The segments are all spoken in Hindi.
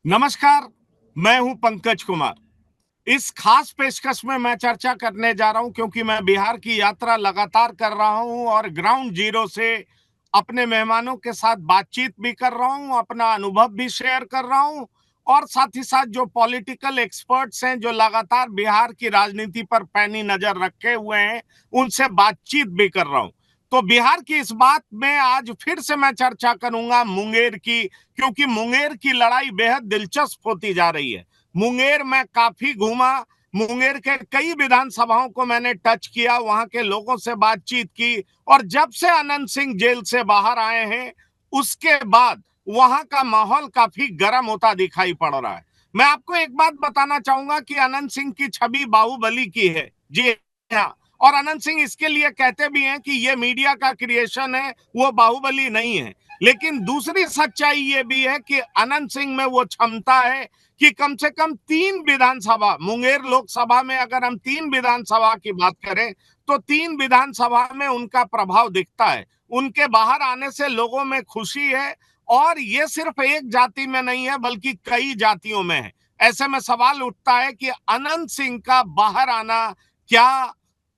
नमस्कार। मैं हूं पंकज कुमार। इस खास पेशकश में मैं चर्चा करने जा रहा हूं क्योंकि मैं बिहार की यात्रा लगातार कर रहा हूं और ग्राउंड जीरो से अपने मेहमानों के साथ बातचीत भी कर रहा हूं, अपना अनुभव भी शेयर कर रहा हूं और साथ ही साथ जो पॉलिटिकल एक्सपर्ट्स हैं जो लगातार बिहार की राजनीति पर पैनी नजर रखे हुए हैं उनसे बातचीत भी कर रहा हूं। तो बिहार की इस बात में आज फिर से मैं चर्चा करूंगा मुंगेर की, क्योंकि मुंगेर की लड़ाई बेहद दिलचस्प होती जा रही है। मुंगेर में काफी घूमा, मुंगेर के कई विधानसभाओं को मैंने टच किया, वहां के लोगों से बातचीत की और जब से अनंत सिंह जेल से बाहर आए हैं उसके बाद वहां का माहौल काफी गर्म होता दिखाई पड़ रहा है। मैं आपको एक बात बताना चाहूंगा कि अनंत सिंह की छवि बाहुबली की है। जी हाँ। और अनंत सिंह इसके लिए कहते भी हैं कि ये मीडिया का क्रिएशन है, वो बाहुबली नहीं है। लेकिन दूसरी सच्चाई ये भी है कि अनंत सिंह में वो क्षमता है कि कम से कम 3 विधानसभा, मुंगेर लोकसभा में अगर हम 3 विधानसभा की बात करें तो 3 विधानसभा में उनका प्रभाव दिखता है। उनके बाहर आने से लोगों में खुशी है और ये सिर्फ एक जाति में नहीं है बल्कि कई जातियों में है। ऐसे में सवाल उठता है कि अनंत सिंह का बाहर आना क्या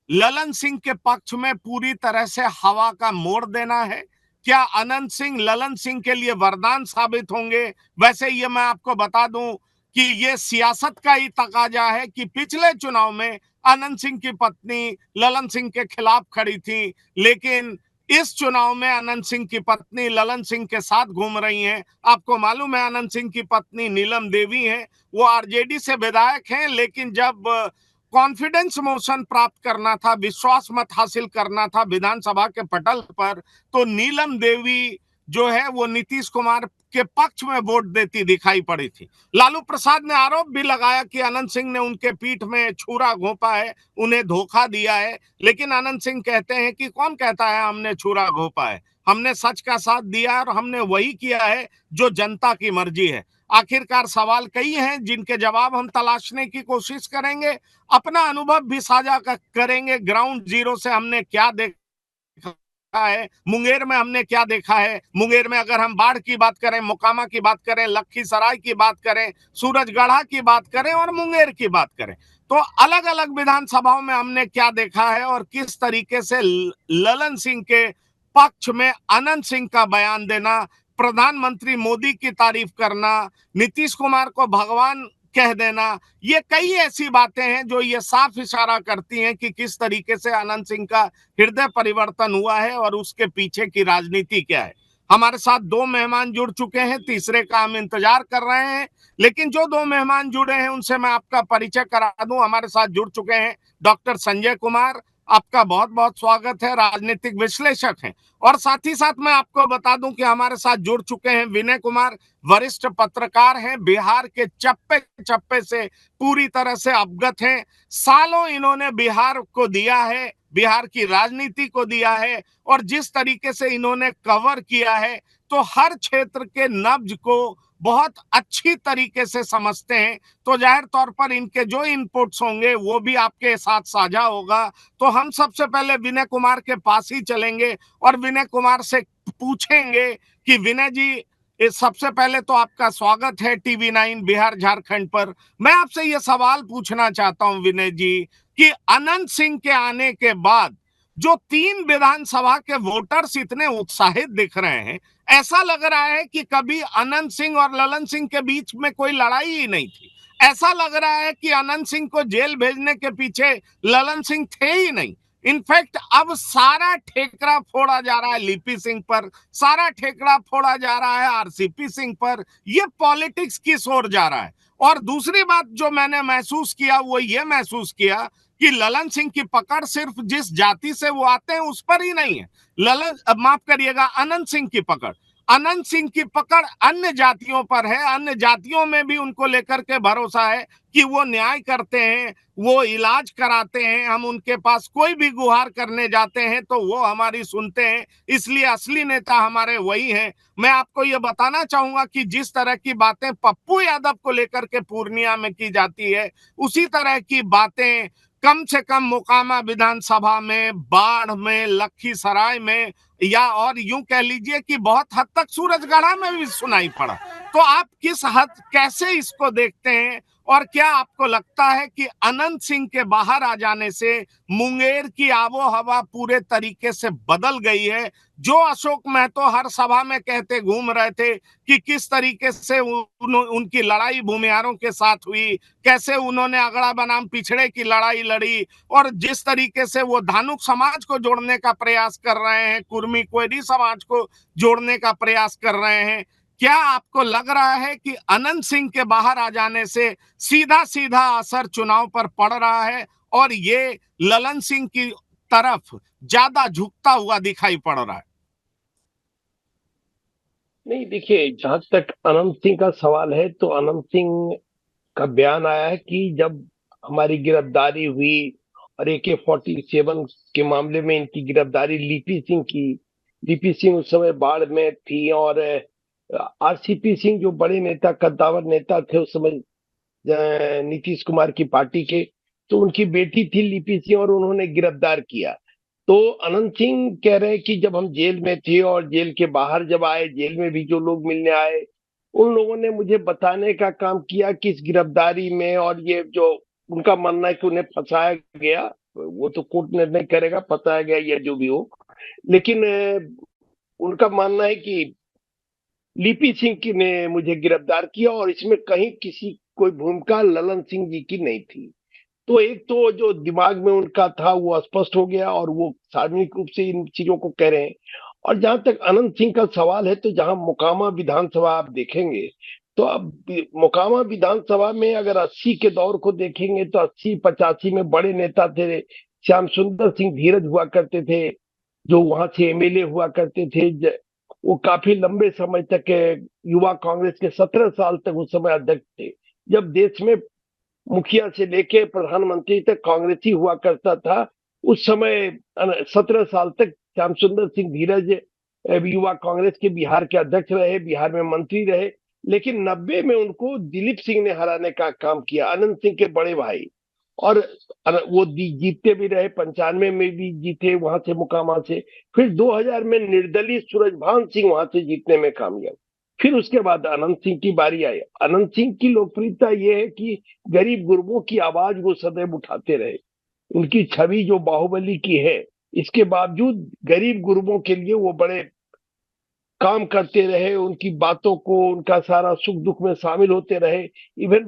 ललन सिंह के पक्ष में पूरी तरह से हवा का मोड़ देना है? क्या अनंत सिंह ललन सिंह के लिए वरदान साबित होंगे? वैसे ये मैं आपको बता दूं कि ये सियासत का ही तकाजा है कि पिछले चुनाव में अनंत सिंह की पत्नी ललन सिंह के खिलाफ खड़ी थी, लेकिन इस चुनाव में अनंत सिंह की पत्नी ललन सिंह के साथ घूम रही हैं। आपको मालूम है अनंत सिंह की पत्नी नीलम देवी हैं, वो आरजेडी से विधायक हैं, लेकिन जब कॉन्फिडेंस मोशन प्राप्त करना था, विश्वास मत हासिल करना था विधानसभा के पटल पर, तो नीलम देवी जो है वो नीतीश कुमार के पक्ष में वोट देती दिखाई पड़ी थी। लालू प्रसाद ने आरोप भी लगाया कि अनंत सिंह ने उनके पीठ में छुरा घोंपा है, उन्हें धोखा दिया है, लेकिन अनंत सिंह कहते हैं कि कौन कहता है हमने छुरा घोंपा है, हमने सच का साथ दिया और हमने वही किया है जो जनता की मर्जी है। आखिरकार सवाल कई हैं जिनके जवाब हम तलाशने की कोशिश करेंगे, अपना अनुभव भी साझा करेंगे। ग्राउंड जीरो से हमने क्या देखा है, मुंगेर में हमने क्या देखा है। मुंगेर में अगर हम बाढ़ की बात करें, मोकामा की बात करें, लखीसराय की बात करें, सूरजगढ़ा की बात करें और मुंगेर की बात करें, तो अलग अलग विधानसभाओं में हमने क्या देखा है और किस तरीके से ललन सिंह के पक्ष में अनंत सिंह का बयान देना, प्रधानमंत्री मोदी की तारीफ करना, नीतीश कुमार को भगवान कह देना, ये कई ऐसी बातें हैं जो ये साफ इशारा करती हैं कि किस तरीके से अनंत सिंह का हृदय परिवर्तन हुआ है और उसके पीछे की राजनीति क्या है। हमारे साथ 2 मेहमान जुड़ चुके हैं, तीसरे का हम इंतजार कर रहे हैं, लेकिन जो 2 मेहमान जुड़े हैं उनसे मैं आपका परिचय करा दूं। हमारे साथ जुड़ चुके हैं डॉक्टर संजय कुमार, आपका बहुत बहुत स्वागत है, राजनीतिक विश्लेषक हैं। और साथ ही साथ मैं आपको बता दूं कि हमारे साथ जुड़ चुके हैं विनय कुमार, वरिष्ठ पत्रकार हैं, बिहार के चप्पे चप्पे से पूरी तरह से अवगत हैं। सालों इन्होंने बिहार को दिया है, बिहार की राजनीति को दिया है और जिस तरीके से इन्होंने कवर किया है तो हर क्षेत्र के नब्ज को बहुत अच्छी तरीके से समझते हैं। तो जाहिर तौर पर इनके जो इनपुट्स होंगे वो भी आपके साथ साझा होगा। तो हम सबसे पहले विनय कुमार के पास ही चलेंगे और विनय कुमार से पूछेंगे कि विनय जी, सबसे पहले तो आपका स्वागत है टीवी 9 बिहार झारखंड पर। मैं आपसे ये सवाल पूछना चाहता हूं विनय जी कि अनंत सिंह के आने के बाद जो 3 विधानसभा के वोटर्स इतने उत्साहित दिख रहे हैं, ऐसा लग रहा है कि कभी अनंत सिंह और ललन सिंह के बीच में कोई लड़ाई ही नहीं थी। ऐसा लग रहा है कि अनंत सिंह को जेल भेजने के पीछे ललन सिंह थे ही नहीं। इनफैक्ट अब सारा ठेकरा फोड़ा जा रहा है लिपि सिंह पर, सारा ठेकरा फोड़ा जा रहा है आरसीपी सिंह पर। ये पॉलिटिक्स किस ओर जा रहा है? और दूसरी बात जो मैंने महसूस किया वो ये महसूस किया कि ललन सिंह की पकड़ सिर्फ जिस जाति से वो आते हैं उस पर ही नहीं है। माफ करिएगा, अनंत सिंह की पकड़, अनंत सिंह की पकड़ अन्य जातियों पर है। अन्य जातियों में भी उनको लेकर के भरोसा है कि वो न्याय करते हैं, वो इलाज कराते हैं। हम उनके पास कोई भी गुहार करने जाते हैं तो वो हमारी सुनते हैं, इसलिए असली नेता हमारे वही हैं। मैं आपको ये बताना चाहूंगा कि जिस तरह की बातें पप्पू यादव को लेकर के पूर्णिया में की जाती है, उसी तरह की बातें कम से कम मोकामा विधानसभा में, बाढ़ में, लखीसराय में, या और यूं कह लीजिए कि बहुत हद तक सूरजगढ़ा में भी सुनाई पड़ा। तो आप किस हद कैसे इसको देखते हैं, और क्या आपको लगता है कि अनंत सिंह के बाहर आ जाने से मुंगेर की आबो हवा पूरे तरीके से बदल गई है? जो अशोक महतो हर सभा में कहते घूम रहे थे कि किस तरीके से उनकी लड़ाई भूमिहारों के साथ हुई, कैसे उन्होंने अगड़ा बनाम पिछड़े की लड़ाई लड़ी, और जिस तरीके से वो धानुक समाज को जोड़ने का प्रयास कर रहे हैं, कुर्मी कोयरी समाज को जोड़ने का प्रयास कर रहे हैं, क्या आपको लग रहा है कि अनंत सिंह के बाहर आ जाने से सीधा सीधा असर चुनाव पर पड़ रहा है और ये ललन सिंह की तरफ ज्यादा झुकता हुआ दिखाई पड़ रहा है? नहीं, देखिए, जहां तक अनंत सिंह का सवाल है तो अनंत सिंह का बयान आया है कि जब हमारी गिरफ्तारी हुई और AK-47 के मामले में इनकी गिरफ्तारी लिपि सिंह की, लिपि सिंह उस समय बाढ़ में थी, और RCP सिंह जो बड़े नेता, कद्दावर नेता थे उस समय नीतीश कुमार की पार्टी के, तो उनकी बेटी थी लिपि सिंह और उन्होंने गिरफ्तार किया। तो अनंत सिंह कह रहे हैं कि जब हम जेल में थे और जेल के बाहर जब आए, जेल में भी जो लोग मिलने आए, उन लोगों ने मुझे बताने का काम किया कि इस गिरफ्तारी में, और ये जो उनका मानना है कि उन्हें फंसाया गया, वो तो कोर्ट निर्णय करेगा, फंसाया गया या जो भी हो, लेकिन उनका मानना है कि लिपि सिंह की ने मुझे गिरफ्तार किया और इसमें कहीं किसी कोई भूमिका ललन सिंह जी की नहीं थी। तो एक तो जो दिमाग में उनका था वो स्पष्ट हो गया और वो सार्वजनिक रूप से इन चीजों को कह रहे हैं। और जहां तक अनंत सिंह का सवाल है, तो जहां मोकामा विधानसभा आप देखेंगे, तो अब मोकामा विधानसभा में अगर 80 के दौर को देखेंगे तो 80-85 में बड़े नेता थे, श्याम सुंदर सिंह धीरज हुआ करते थे, जो वहां से MLA हुआ करते थे। वो काफी लंबे समय तक युवा कांग्रेस के 17 साल तक उस समय अध्यक्ष थे, जब देश में मुखिया से लेके प्रधानमंत्री तक कांग्रेस ही हुआ करता था। उस समय 17 साल तक श्याम सुंदर सिंह धीरज युवा कांग्रेस के बिहार के अध्यक्ष रहे, बिहार में मंत्री रहे। लेकिन 90 में उनको दिलीप सिंह ने हराने का काम किया, अनंत सिंह के बड़े भाई, और वो जीतते भी रहे, 95 में भी जीते वहां से, मुकामा से। फिर 2000 में निर्दलीय सूरजभान सिंह वहां से जीतने में कामयाब। फिर उसके बाद अनंत सिंह की बारी आई। अनंत सिंह की लोकप्रियता ये है कि गरीब गुरबों की आवाज वो सदैव उठाते रहे। उनकी छवि जो बाहुबली की है, इसके बावजूद गरीब गुरबों के लिए वो बड़े काम करते रहे, उनकी बातों को, उनका सारा सुख दुख में शामिल होते रहे। इवन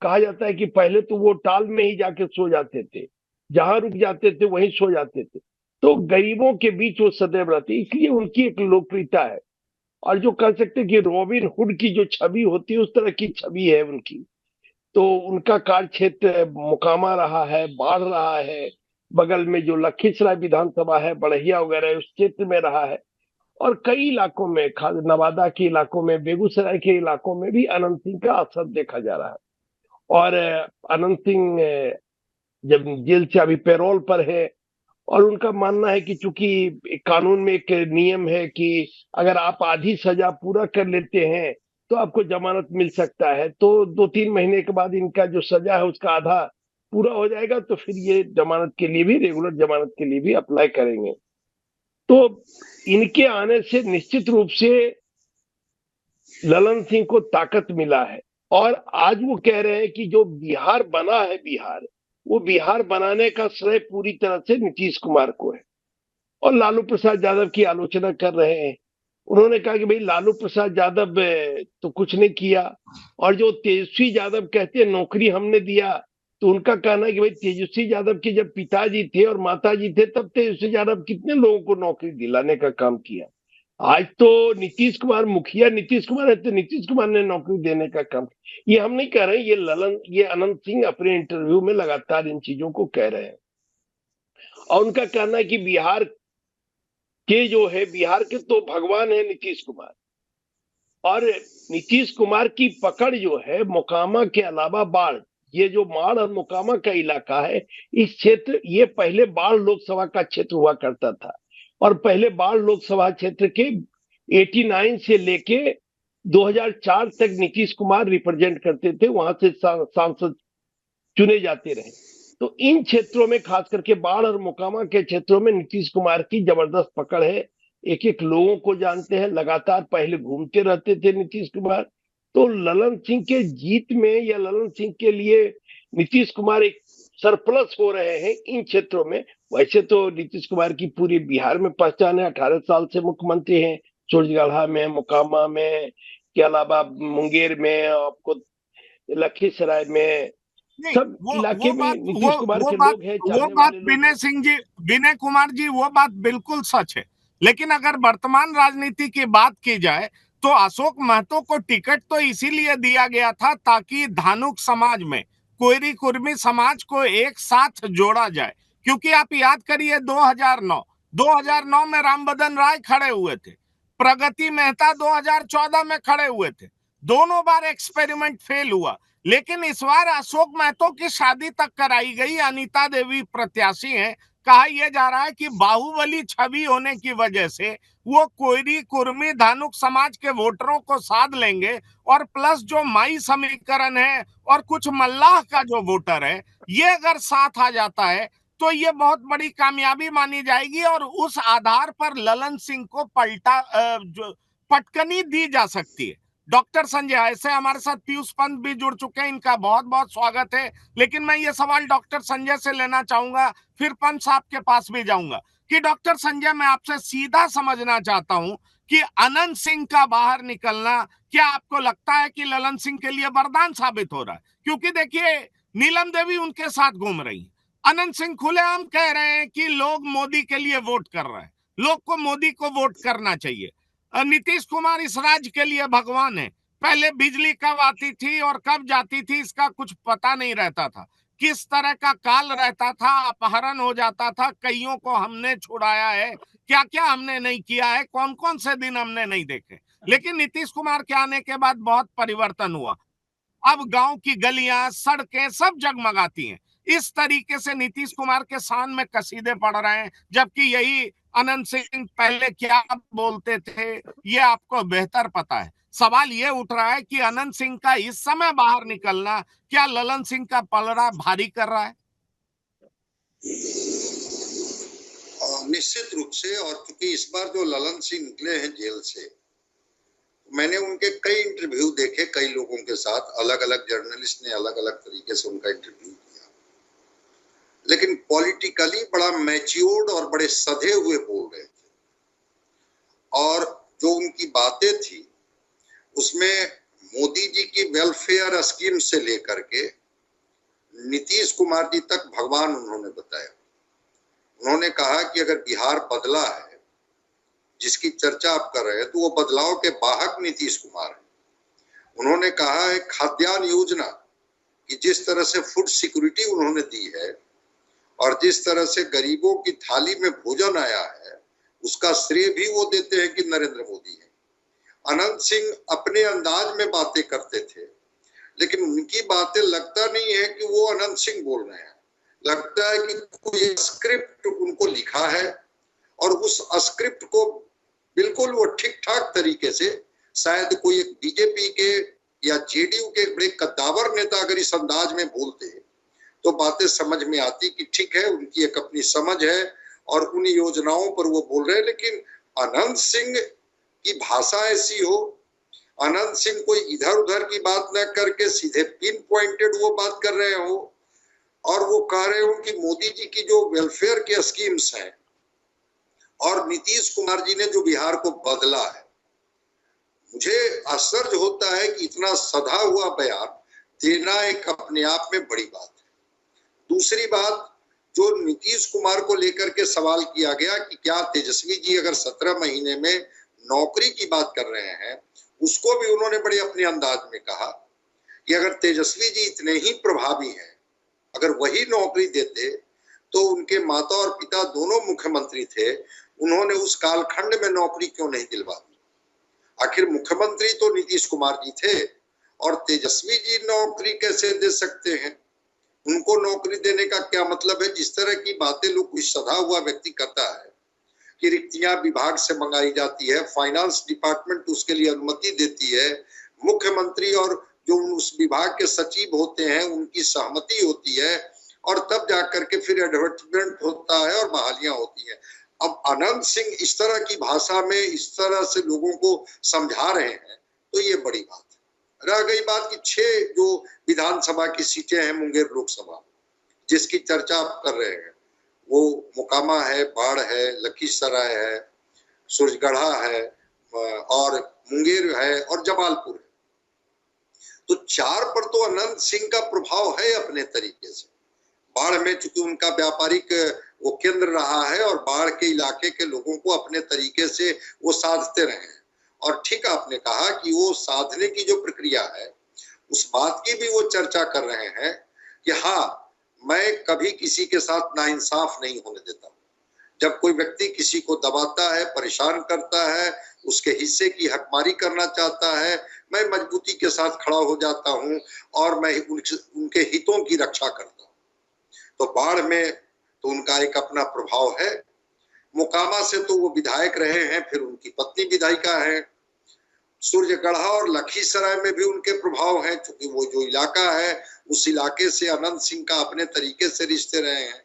कहा जाता है कि पहले तो वो टाल में ही जाके सो जाते थे, जहां रुक जाते थे वहीं सो जाते थे। तो गरीबों के बीच वो सदैव रहते, इसलिए उनकी एक लोकप्रियता है। और जो कह सकते हैं कि रॉबिन हुड की जो छवि होती है, उस तरह की छवि है उनकी। तो उनका कार्य क्षेत्र मोकामा रहा है, बाढ़ रहा है, बगल में जो लखीसराय विधानसभा है, बढ़िया वगैरह, उस क्षेत्र में रहा है। और कई इलाकों में, खास नवादा के इलाकों में, बेगूसराय के इलाकों में भी अनंत सिंह का असर देखा जा रहा है। और अनंत सिंह जब जेल से अभी पैरोल पर है, और उनका मानना है कि चूंकि कानून में एक नियम है कि अगर आप आधी सजा पूरा कर लेते हैं तो आपको जमानत मिल सकता है, तो 2-3 महीने के बाद इनका जो सजा है उसका आधा पूरा हो जाएगा, तो फिर ये जमानत के लिए भी, रेगुलर जमानत के लिए भी अप्लाई करेंगे। तो इनके आने से निश्चित रूप से ललन सिंह को ताकत मिला है। और आज वो कह रहे हैं कि जो बिहार बना है, बिहार, वो बिहार बनाने का श्रेय पूरी तरह से नीतीश कुमार को है। और लालू प्रसाद यादव की आलोचना कर रहे हैं। उन्होंने कहा कि भाई लालू प्रसाद यादव तो कुछ नहीं किया, और जो तेजस्वी यादव कहते हैं नौकरी हमने दिया, तो उनका कहना है कि भाई तेजस्वी यादव के जब पिताजी थे और माताजी थे, तब तेजस्वी यादव कितने लोगों को नौकरी दिलाने का काम किया। आज तो नीतीश कुमार, मुखिया नीतीश कुमार है, तो नीतीश कुमार ने नौकरी देने का काम। ये हम नहीं कह रहे, ये अनंत सिंह अपने इंटरव्यू में लगातार इन चीजों को कह रहे हैं। और उनका कहना है कि बिहार के जो है, बिहार के तो भगवान है नीतीश कुमार। और नीतीश कुमार की पकड़ जो है मोकामा के अलावा बाढ़, ये जो माड़ और मोकामा का इलाका है, इस क्षेत्र, ये पहले बाढ़ लोकसभा का क्षेत्र हुआ करता था। और पहले बाढ़ लोकसभा क्षेत्र के 89 से लेके 2004 तक नीतीश कुमार रिप्रेजेंट करते थे, वहां से सांसद चुने जाते रहे। तो इन क्षेत्रों में, खास करके बाढ़ और मोकामा के क्षेत्रों में, नीतीश कुमार की जबरदस्त पकड़ है। एक एक लोगों को जानते हैं, लगातार पहले घूमते रहते थे नीतीश कुमार। तो ललन सिंह के जीत में या ललन सिंह के लिए नीतीश कुमार एक सरप्लस हो रहे हैं इन क्षेत्रों में। वैसे तो नीतीश कुमार की पूरी बिहार में पहचान है, 18 साल से मुख्यमंत्री हैं, सूरजगढ़ा में, मोकामा में, के अलावा मुंगेर में, आपको लखीसराय में, नहीं, सब इलाके वो में बात नीतीश कुमार वो के बात लोग हैं, वो चाहने बात वाले लोग विनय हैं। सिंह जी, विनय कुमार जी, वो बात बिल्कुल सच है। लेकिन अगर वर्तमान राजनीति की बात की जाए तो अशोक महतो को टिकट तो इसीलिए दिया गया था ताकि धानुक समाज में कोयरी कुर्मी समाज को एक साथ जोड़ा जाए। क्योंकि आप याद करिए 2009 में रामबदन राय खड़े हुए थे, प्रगति मेहता 2014 में खड़े हुए थे, दोनों बार एक्सपेरिमेंट फेल हुआ। लेकिन इस बार अशोक महतो की शादी तक कराई गई, अनीता देवी प्रत्याशी हैं। कहा यह जा रहा है कि बाहुबली छवि होने की वजह से वो कोयरी कुर्मी धानुक समाज के वोटरों को साध लेंगे, और प्लस जो माई समीकरण है और कुछ मल्लाह का जो वोटर है, ये अगर साथ आ जाता है तो ये बहुत बड़ी कामयाबी मानी जाएगी, और उस आधार पर ललन सिंह को जो पटकनी दी जा सकती है। डॉक्टर संजय, ऐसे हमारे साथ पीयूष पंत भी जुड़ चुके हैं, इनका बहुत बहुत स्वागत है। लेकिन मैं ये सवाल डॉक्टर संजय से लेना चाहूंगा, फिर पंत साहब के पास भी जाऊंगा कि डॉक्टर संजय, मैं आपसे सीधा समझना चाहता हूं कि अनंत सिंह का बाहर निकलना क्या आपको लगता है कि ललन सिंह के लिए वरदान साबित हो रहा है? क्योंकि देखिए, नीलम देवी उनके साथ घूम रही है, अनंत सिंह खुलेआम कह रहे हैं कि लोग मोदी के लिए वोट कर रहे हैं, लोग को मोदी को वोट करना चाहिए। नीतीश कुमार इस राज्य के लिए भगवान है, पहले बिजली कब आती थी और कब जाती थी इसका कुछ पता नहीं रहता था, किस तरह का काल रहता था, अपहरण हो जाता था, कईयों को हमने छुड़ाया है, क्या क्या हमने नहीं किया है, कौन कौन से दिन हमने नहीं देखे। लेकिन नीतीश कुमार के आने के बाद बहुत परिवर्तन हुआ। अब गांव की गलियां, सड़कें सब जगमगाती हैं। इस तरीके से नीतीश कुमार के शान में कसीदे पड़ रहे हैं, जबकि यही अनंत सिंह पहले क्या बोलते थे ये आपको बेहतर पता है। सवाल ये उठ रहा है कि अनंत सिंह का इस समय बाहर निकलना क्या ललन सिंह का पलड़ा भारी कर रहा है? निश्चित रूप से। और क्योंकि इस बार जो ललन सिंह निकले हैं जेल से, मैंने उनके कई इंटरव्यू देखे, कई लोगों के साथ, अलग अलग जर्नलिस्ट ने अलग अलग तरीके से उनका इंटरव्यू किया, लेकिन पॉलिटिकली बड़ा मैच्योर्ड और बड़े सधे हुए बोल रहे थे। और जो उनकी बातें थी उसमें मोदी जी की वेलफेयर स्कीम से लेकर के नीतीश कुमार जी तक भगवान उन्होंने बताया। उन्होंने कहा कि अगर बिहार बदला है जिसकी चर्चा आप कर रहे हैं, तो वो बदलाव के वाहक नीतीश कुमार है। उन्होंने कहा है खाद्यान्न योजना कि जिस तरह से फूड सिक्योरिटी उन्होंने दी है और जिस तरह से गरीबों की थाली में भोजन आया है, उसका श्रेय भी वो देते हैं कि नरेंद्र मोदी है। अनंत सिंह अपने अंदाज में बातें करते थे, लेकिन उनकी बातें लगता नहीं है कि वो अनंत सिंह बोल रहे हैं। लगता है कि कोई स्क्रिप्ट उनको लिखा है और उस स्क्रिप्ट को बिल्कुल वो ठीक ठाक तरीके से, शायद कोई एक बीजेपी के या जेडीयू के बड़े कद्दावर नेता अगर इस अंदाज में बोलते तो बातें समझ में आती कि ठीक है, उनकी एक अपनी समझ है और उन योजनाओं पर वो बोल रहे हैं। लेकिन अनंत सिंह की भाषा ऐसी हो, अनंत सिंह कोई इधर उधर की बात न करके सीधे पिन पॉइंटेड वो बात कर रहे हो, और वो कह रहे हो कि मोदी जी की जो वेलफेयर के स्कीम्स हैं और नीतीश कुमार जी ने जो बिहार को बदला है। मुझे आश्चर्य होता है कि इतना सधा हुआ बयान देना एक अपने आप में बड़ी बात है। दूसरी बात, जो नीतीश कुमार को लेकर के सवाल किया गया कि क्या तेजस्वी जी अगर 17 महीने में नौकरी की बात कर रहे हैं, उसको भी उन्होंने बड़े अपने अंदाज में कहा कि अगर तेजस्वी जी इतने ही प्रभावी हैं, अगर वही नौकरी देते तो उनके माता और पिता दोनों मुख्यमंत्री थे, उन्होंने उस कालखंड में नौकरी क्यों नहीं दिलवा दी? आखिर मुख्यमंत्री तो नीतीश कुमार जी थे और तेजस्वी जी नौकरी कैसे दे सकते हैं? उनको नौकरी देने का क्या मतलब है? जिस तरह की बातें लोग कोई सधा हुआ व्यक्ति करता है कि रिक्तियां विभाग से मंगाई जाती है, फाइनेंस डिपार्टमेंट उसके लिए अनुमति देती है, मुख्यमंत्री और जो उस विभाग के सचिव होते हैं उनकी सहमति होती है, और तब जाकर के फिर एडवर्टाइजमेंट होता है और बहालियां होती है। अब अनंत सिंह इस तरह की भाषा में इस तरह से लोगों को समझा रहे हैं, तो ये बड़ी बात है। रह गई बात कि 6 जो विधानसभा की सीटें हैं मुंगेर लोकसभा जिसकी चर्चा आप कर रहे हैं, वो मोकामा है, बाढ़ है, लखीसराय है, सूरजगढ़ा है और मुंगेर है और जमालपुर है। तो 4 पर तो अनंत सिंह का प्रभाव है अपने तरीके से। बाढ़ में चूंकि उनका व्यापारिक वो केंद्र रहा है और बाढ़ के इलाके के लोगों को अपने तरीके से वो साधते रहे हैं। और ठीक आपने कहा कि वो साधने की जो प्रक्रिया है उस बात की भी वो चर्चा कर रहे हैं कि हाँ, मैं कभी किसी के साथ नाइंसाफ नहीं होने देता। जब कोई व्यक्ति किसी को दबाता है, परेशान करता है, उसके हिस्से की हकमारी करना चाहता है, मैं मजबूती के साथ खड़ा हो जाता हूं और मैं उनके हितों की रक्षा करता हूं। तो बाढ़ में तो उनका एक अपना प्रभाव है। मोकामा से तो वो विधायक रहे हैं, फिर उनकी पत्नी विधायिका है। सूरजगढ़ा और लखीसराय में भी उनके प्रभाव हैं, क्योंकि वो जो इलाका है उस इलाके से अनंत सिंह का अपने तरीके से रिश्ते रहे हैं।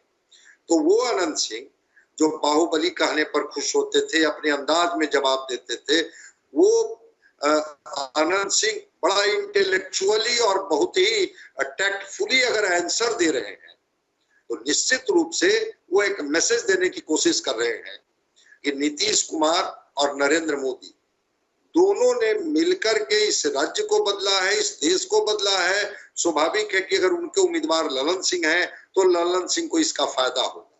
तो वो अनंत सिंह जो बाहुबली कहने पर खुश होते थे, अपने अंदाज में जवाब देते थे, वो अनंत सिंह बड़ा इंटेलेक्चुअली और बहुत ही टैक्टफुली अगर आंसर दे रहे हैं तो निश्चित रूप से वो एक मैसेज देने की कोशिश कर रहे हैं कि नीतीश कुमार और नरेंद्र मोदी दोनों ने मिलकर के इस राज्य को बदला है, इस देश को बदला है। स्वाभाविक है कि अगर उनके उम्मीदवार ललन सिंह हैं तो ललन सिंह को इसका फायदा होगा।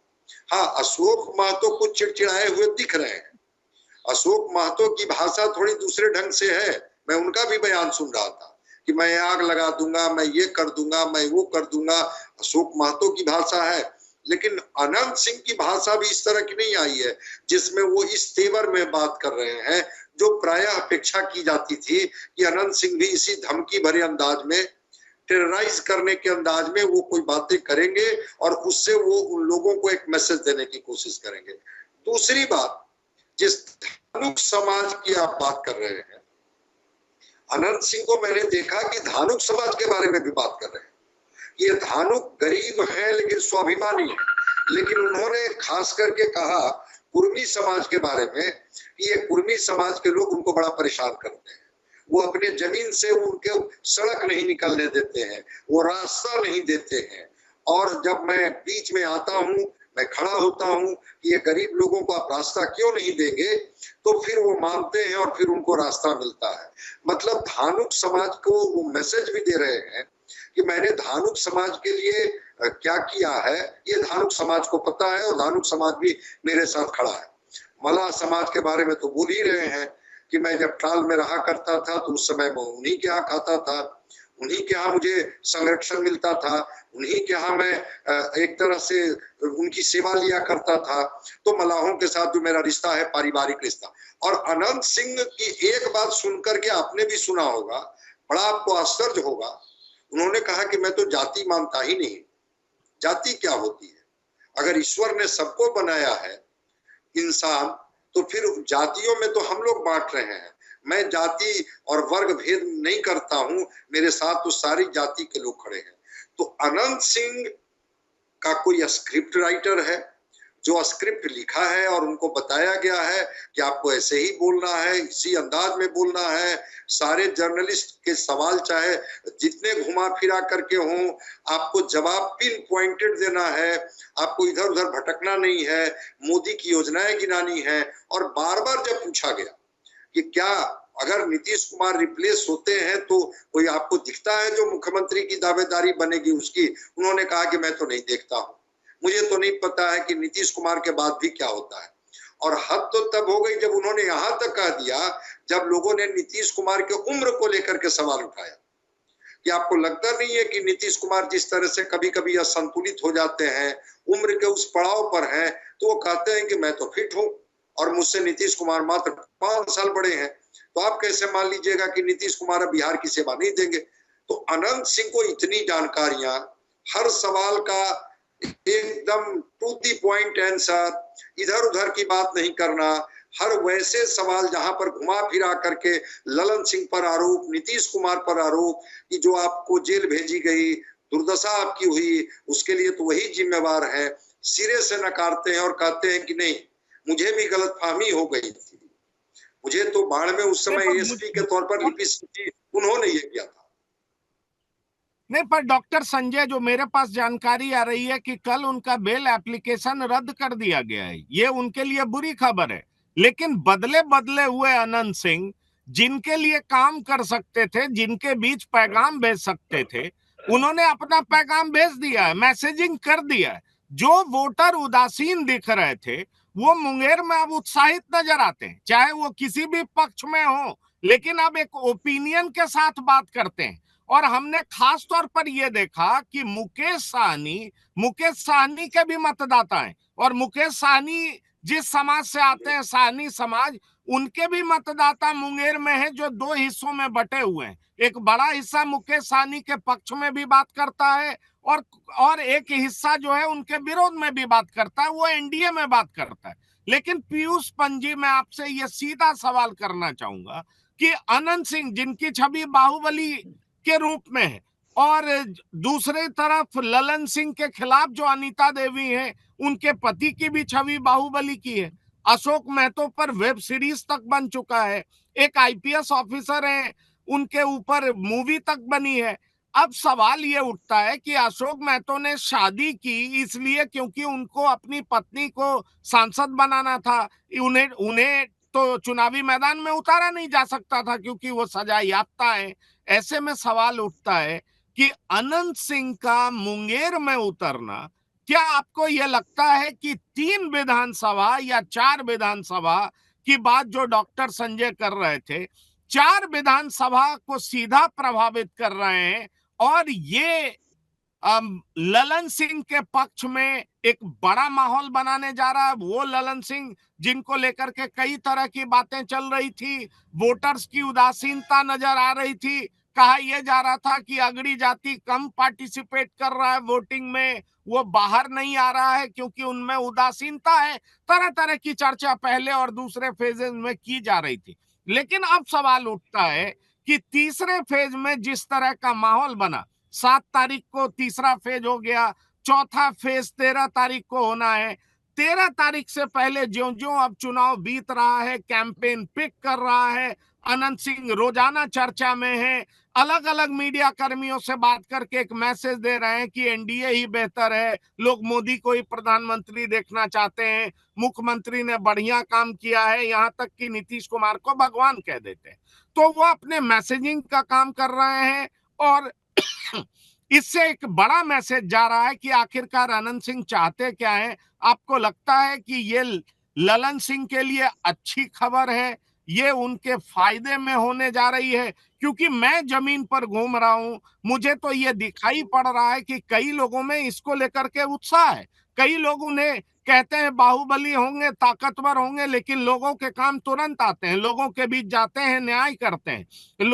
हाँ, अशोक महतो कुछ चिड़चिड़ाए हुए दिख रहे हैं। अशोक महतो की भाषा थोड़ी दूसरे ढंग से है। मैं उनका भी बयान सुन रहा था कि मैं आग लगा दूंगा, मैं ये कर दूंगा, मैं वो कर दूंगा। अशोक महतो की भाषा है, लेकिन अनंत सिंह की भाषा भी इस तरह की नहीं आई है जिसमें वो इस तेवर में बात कर रहे हैं जो प्रायः अपेक्षा की जाती थी कि अनंत सिंह भी इसी धमकी भरे अंदाज में, टेरराइज करने के अंदाज में वो कोई बातें करेंगे और उससे वो उन लोगों को एक मैसेज देने की कोशिश करेंगे। दूसरी बात, जिस धानुक समाज की आप बात कर रहे हैं, अनंत सिंह को मैंने देखा कि धानुक समाज के बारे में भी बात कर रहे हैं। ये धानुक गरीब है लेकिन स्वाभिमानी है, लेकिन उन्होंने खास करके कहा कुर्मी समाज के बारे में कि ये कुर्मी समाज के लोग उनको बड़ा परेशान करते हैं। वो अपने जमीन से उनके सड़क नहीं निकलने देते हैं, वो रास्ता नहीं देते हैं। और जब मैं बीच में आता हूँ, मैं खड़ा होता हूँ कि ये गरीब लोगों को आप रास्ता क्यों नहीं देंगे, तो फिर वो मानते हैं और फिर उनको रास्ता मिलता है। मतलब धानुक समाज को वो मैसेज भी दे रहे हैं कि मैंने धानुक समाज के लिए क्या किया है ये धानुक समाज को पता है और धानुक समाज भी मेरे साथ खड़ा है। मल्लाह समाज के बारे में तो बोल ही रहे हैं कि मैं जब ट्राल में रहा करता था तो उस समय मैं उन्हीं के यहाँ खाता था, उन्हीं के यहाँ मुझे संरक्षण मिलता था, उन्हीं के यहाँ मैं एक तरह से उनकी सेवा लिया करता था। तो मल्लाहों के साथ जो मेरा रिश्ता है पारिवारिक रिश्ता। और अनंत सिंह की एक बात सुनकर के आपने भी सुना होगा, बड़ा आपको आश्चर्य होगा। उन्होंने कहा कि मैं तो जाति मानता ही नहीं। जाति क्या होती है? अगर ईश्वर ने सबको बनाया है इंसान, तो फिर जातियों में तो हम लोग बांट रहे हैं। मैं जाति और वर्ग भेद नहीं करता हूं, मेरे साथ तो सारी जाति के लोग खड़े हैं। तो अनंत सिंह का कोई स्क्रिप्ट राइटर है जो स्क्रिप्ट लिखा है और उनको बताया गया है कि आपको ऐसे ही बोलना है, इसी अंदाज में बोलना है। सारे जर्नलिस्ट के सवाल चाहे जितने घुमा फिरा करके हों, आपको जवाब पिन पॉइंटेड देना है, आपको इधर उधर भटकना नहीं है, मोदी की योजनाएं गिनानी है। और बार बार जब पूछा गया कि क्या अगर नीतीश कुमार रिप्लेस होते हैं तो कोई आपको दिखता है जो मुख्यमंत्री की दावेदारी बनेगी उसकी, उन्होंने कहा कि मैं तो नहीं देखता हूं, मुझे तो नहीं पता है कि नीतीश कुमार के बाद भी क्या होता है। और हद तो तब हो गई जब उन्होंने यहां तक कह दिया, जब लोगों ने नीतीश कुमार के उम्र को लेकर के सवाल उठाया कि आपको लगता नहीं है कि नीतीश कुमार जिस तरह से कभी कभी असंतुलित हो जाते हैं, उम्र के उस पड़ाव पर हैं, तो वो कहते हैं कि मैं तो फिट हूं और मुझसे नीतीश कुमार मात्र 5 साल बड़े हैं, तो आप कैसे मान लीजिएगा कि नीतीश कुमार अब बिहार की सेवा नहीं देंगे। तो अनंत सिंह को इतनी जानकारियां, हर सवाल का एकदम टू दी पॉइंट आंसर, इधर उधर की बात नहीं करना, हर वैसे सवाल जहां पर घुमा फिरा करके ललन सिंह पर आरोप, नीतीश कुमार पर आरोप कि जो आपको जेल भेजी गई, दुर्दशा आपकी हुई, उसके लिए तो वही जिम्मेवार है, सिरे से नकारते हैं और कहते हैं कि नहीं, मुझे भी गलतफहमी हो गई थी। मुझे तो बाढ़ में उस समय पर एएसपी के तौर पर लिपि सिंह जी, उन्होंने ये किया था। नहीं, पर डॉक्टर संजय, जो मेरे पास जानकारी आ रही है कि कल उनका बेल एप्लीकेशन रद्द कर दिया गया है, ये उनके लिए बुरी खबर है। लेकिन बदले बदले हुए अनंत सिंह, जिनके लिए काम कर सकते थे, जिनके बीच पैगाम भेज सकते थे, उन्होंने अपना पैगाम भेज दिया है, मैसेजिंग कर दिया है। जो वोटर उदासीन दिख रहे थे, वो मुंगेर में अब उत्साहित नजर आते हैं, चाहे वो किसी भी पक्ष में हो, लेकिन अब एक ओपिनियन के साथ बात करते हैं। और हमने खास तौर पर यह देखा कि मुकेश साहनी के भी मतदाता हैं, और मुकेश साहनी जिस समाज से आते हैं, साहनी समाज, उनके भी मतदाता मुंगेर में है, जो दो हिस्सों में बटे हुए हैं। एक बड़ा हिस्सा मुकेश साहनी के पक्ष में भी बात करता है, और एक हिस्सा जो है उनके विरोध में भी बात करता है, वो एनडीए में बात करता है। लेकिन पीयूष पंजी, मैं आपसे ये सीधा सवाल करना चाहूंगा कि अनंत सिंह, जिनकी छवि बाहुबली के रूप में है, और दूसरी तरफ ललन सिंह के खिलाफ जो अनीता देवी है, उनके पति की भी छवि बाहुबली की है। अशोक महतो पर वेब सीरीज तक बन चुका है, एक आईपीएस ऑफिसर है, उनके ऊपर मूवी तक बनी है। अब सवाल ये उठता है कि अशोक महतो ने शादी की इसलिए क्योंकि उनको अपनी पत्नी को सांसद बनाना था। उन्हें उन्हें तो चुनावी मैदान में उतारा नहीं जा सकता था क्योंकि वो सजा याफ्ता है। ऐसे में सवाल उठता है कि अनंत सिंह का मुंगेर में उतरना, क्या आपको यह लगता है कि 3 विधानसभा या 4 विधानसभा की बात जो डॉक्टर संजय कर रहे थे, 4 विधानसभा को सीधा प्रभावित कर रहे हैं, और ये ललन सिंह के पक्ष में एक बड़ा माहौल बनाने जा रहा है? वो ललन सिंह जिनको लेकर के कई तरह की बातें चल रही थी, वोटर्स की उदासीनता नजर आ रही थी, कहा यह जा रहा था कि अगड़ी जाति कम पार्टिसिपेट कर रहा है वोटिंग में, वो बाहर नहीं आ रहा है क्योंकि उनमें उदासीनता है। तरह तरह की चर्चा पहले और दूसरे फेजेस में की जा रही थी। लेकिन अब सवाल उठता है कि तीसरे फेज में जिस तरह का माहौल बना, 7 तारीख को तीसरा फेज हो गया, चौथा फेज 13 तारीख को होना है। 13 तारीख से पहले ज्यों ज्यों अब चुनाव बीत रहा है, कैंपेन पिक कर रहा है, अनंत सिंह रोजाना चर्चा में है, अलग अलग मीडिया कर्मियों से बात करके एक मैसेज दे रहे हैं कि एनडीए ही बेहतर है, लोग मोदी को ही प्रधानमंत्री देखना चाहते हैं, मुख्यमंत्री ने बढ़िया काम किया है, यहां तक कि नीतीश कुमार को भगवान कह देते हैं। तो वो अपने मैसेजिंग का काम कर रहे हैं, और इससे एक बड़ा मैसेज जा रहा है कि आखिरकार अनंत सिंह चाहते क्या है। आपको लगता है कि ये ललन सिंह के लिए अच्छी खबर है, ये उनके फायदे में होने जा रही है? क्योंकि मैं जमीन पर घूम रहा हूं, मुझे तो ये दिखाई पड़ रहा है कि कई लोगों में इसको लेकर के उत्साह है। कई लोग उन्हें कहते हैं बाहुबली होंगे, ताकतवर होंगे, लेकिन लोगों के काम तुरंत आते हैं, लोगों के बीच जाते हैं, न्याय करते हैं।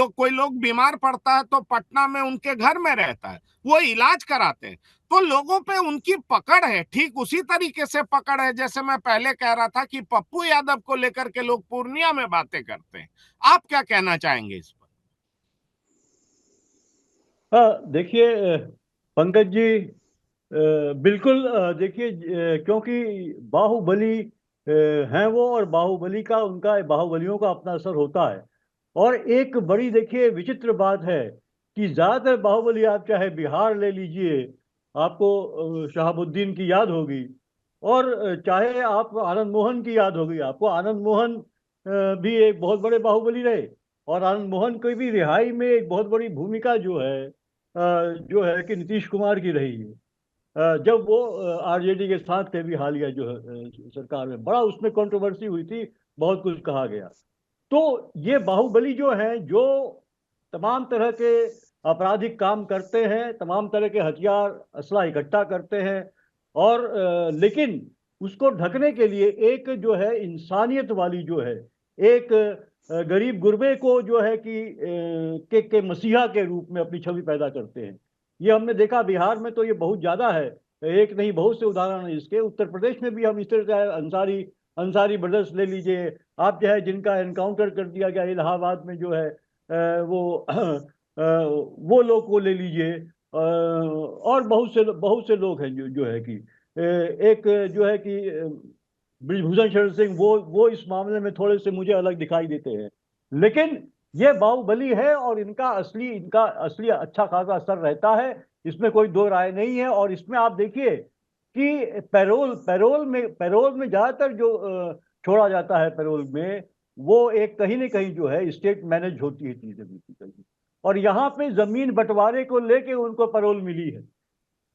कोई लोग बीमार पड़ता है तो पटना में उनके घर में रहता है, वो इलाज कराते हैं। तो लोगों पे उनकी पकड़ है, ठीक उसी तरीके से पकड़ है जैसे मैं पहले कह रहा था कि पप्पू यादव को लेकर के लोग पूर्णिया में बातें करते हैं। आप क्या कहना चाहेंगे इस पर? हाँ, देखिए पंकज जी, बिल्कुल, देखिए, क्योंकि बाहुबली हैं वो, और बाहुबली का, उनका बाहुबलियों का अपना असर होता है। और एक बड़ी, देखिए, विचित्र बात है कि ज़्यादातर बाहुबली, आप चाहे बिहार ले लीजिए, आपको शहाबुद्दीन की याद होगी, और चाहे आप आनंद मोहन की याद होगी आपको। आनंद मोहन भी एक बहुत बड़े बाहुबली रहे, और आनंद मोहन की भी रिहाई में एक बहुत बड़ी भूमिका जो है कि नीतीश कुमार की रही है। जब वो आरजेडी के साथ थे भी, हालिया जो है सरकार में, बड़ा उसमें कंट्रोवर्सी हुई थी, बहुत कुछ कहा गया। तो ये बाहुबली जो है, जो तमाम तरह के आपराधिक काम करते हैं, तमाम तरह के हथियार असला इकट्ठा करते हैं, और लेकिन उसको ढकने के लिए एक जो है इंसानियत वाली, जो है एक गरीब गुरबे को जो है कि के मसीहा के रूप में अपनी छवि पैदा करते हैं। ये हमने देखा बिहार में, तो ये बहुत ज्यादा है, एक नहीं बहुत से उदाहरण है इसके। उत्तर प्रदेश में भी हम इस तरह से, अंसारी ब्रदर्स ले लीजिए आप, जो है जिनका एनकाउंटर कर दिया गया इलाहाबाद में, जो है वो लोग को ले लीजिए, और बहुत से लोग हैं जो है कि एक जो है कि ब्रिजभूषण शरण सिंह, वो इस मामले में थोड़े से मुझे अलग दिखाई देते हैं। लेकिन ये बाहुबली है और इनका असली अच्छा खासा असर रहता है, इसमें कोई दो राय नहीं है। और इसमें आप देखिए कि पैरोल में ज्यादातर जो छोड़ा जाता है पैरोल में, वो एक कहीं ना कहीं जो है स्टेट मैनेज होती है चीजें बेसिकली। और यहाँ पे जमीन बंटवारे को लेके उनको पैरोल मिली है।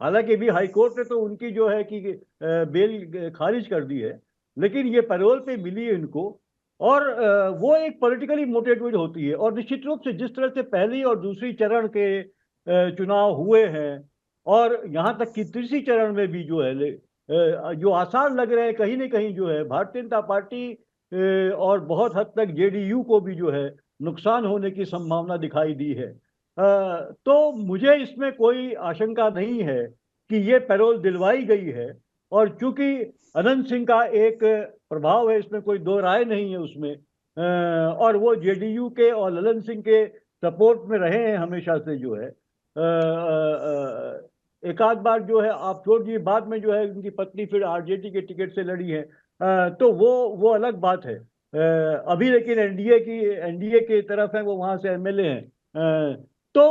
हालांकि अभी हाईकोर्ट ने तो उनकी जो है कि बेल खारिज कर दी है, लेकिन ये पैरोल पे मिली है इनको। और वो एक पॉलिटिकली मोटिवेटेड होती है। और निश्चित रूप से जिस तरह से पहली और दूसरी चरण के चुनाव हुए हैं, और यहाँ तक कि तीसरी चरण में भी जो है जो आसार लग रहे हैं कहीं ना कहीं जो है भारतीय जनता पार्टी और बहुत हद तक जेडीयू को भी जो है नुकसान होने की संभावना दिखाई दी है। तो मुझे इसमें कोई आशंका नहीं है कि ये पैरोल दिलवाई गई है। और चूंकि अनंत सिंह का एक प्रभाव है, इसमें कोई दो राय नहीं है उसमें, और वो जेडीयू के और ललन सिंह के सपोर्ट में रहे हैं हमेशा से जो है। एक आध बार जो है आप छोड़ दिए, बाद में जो है उनकी पत्नी फिर आरजेडी के टिकट से लड़ी है, तो वो अलग बात है। अभी लेकिन एनडीए की तरफ है, वो वहां से एमएलए हैं। तो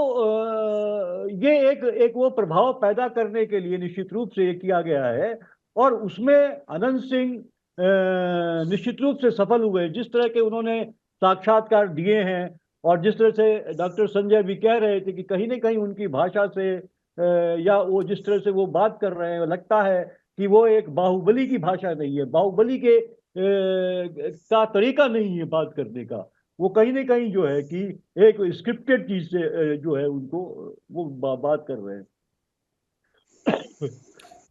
ये एक वो प्रभाव पैदा करने के लिए निश्चित रूप से ये किया गया है। और उसमें अनंत सिंह निश्चित रूप से सफल हुए, जिस तरह के उन्होंने साक्षात्कार दिए हैं। और जिस तरह से डॉक्टर संजय भी कह रहे थे कि कहीं ना कहीं उनकी भाषा से या वो जिस तरह से वो बात कर रहे हैं, लगता है कि वो एक बाहुबली की भाषा नहीं है, बाहुबली के का तरीका नहीं है बात करने का। वो कहीं ना कहीं जो है कि एक स्क्रिप्टेड चीज से जो है उनको वो बात कर रहे हैं।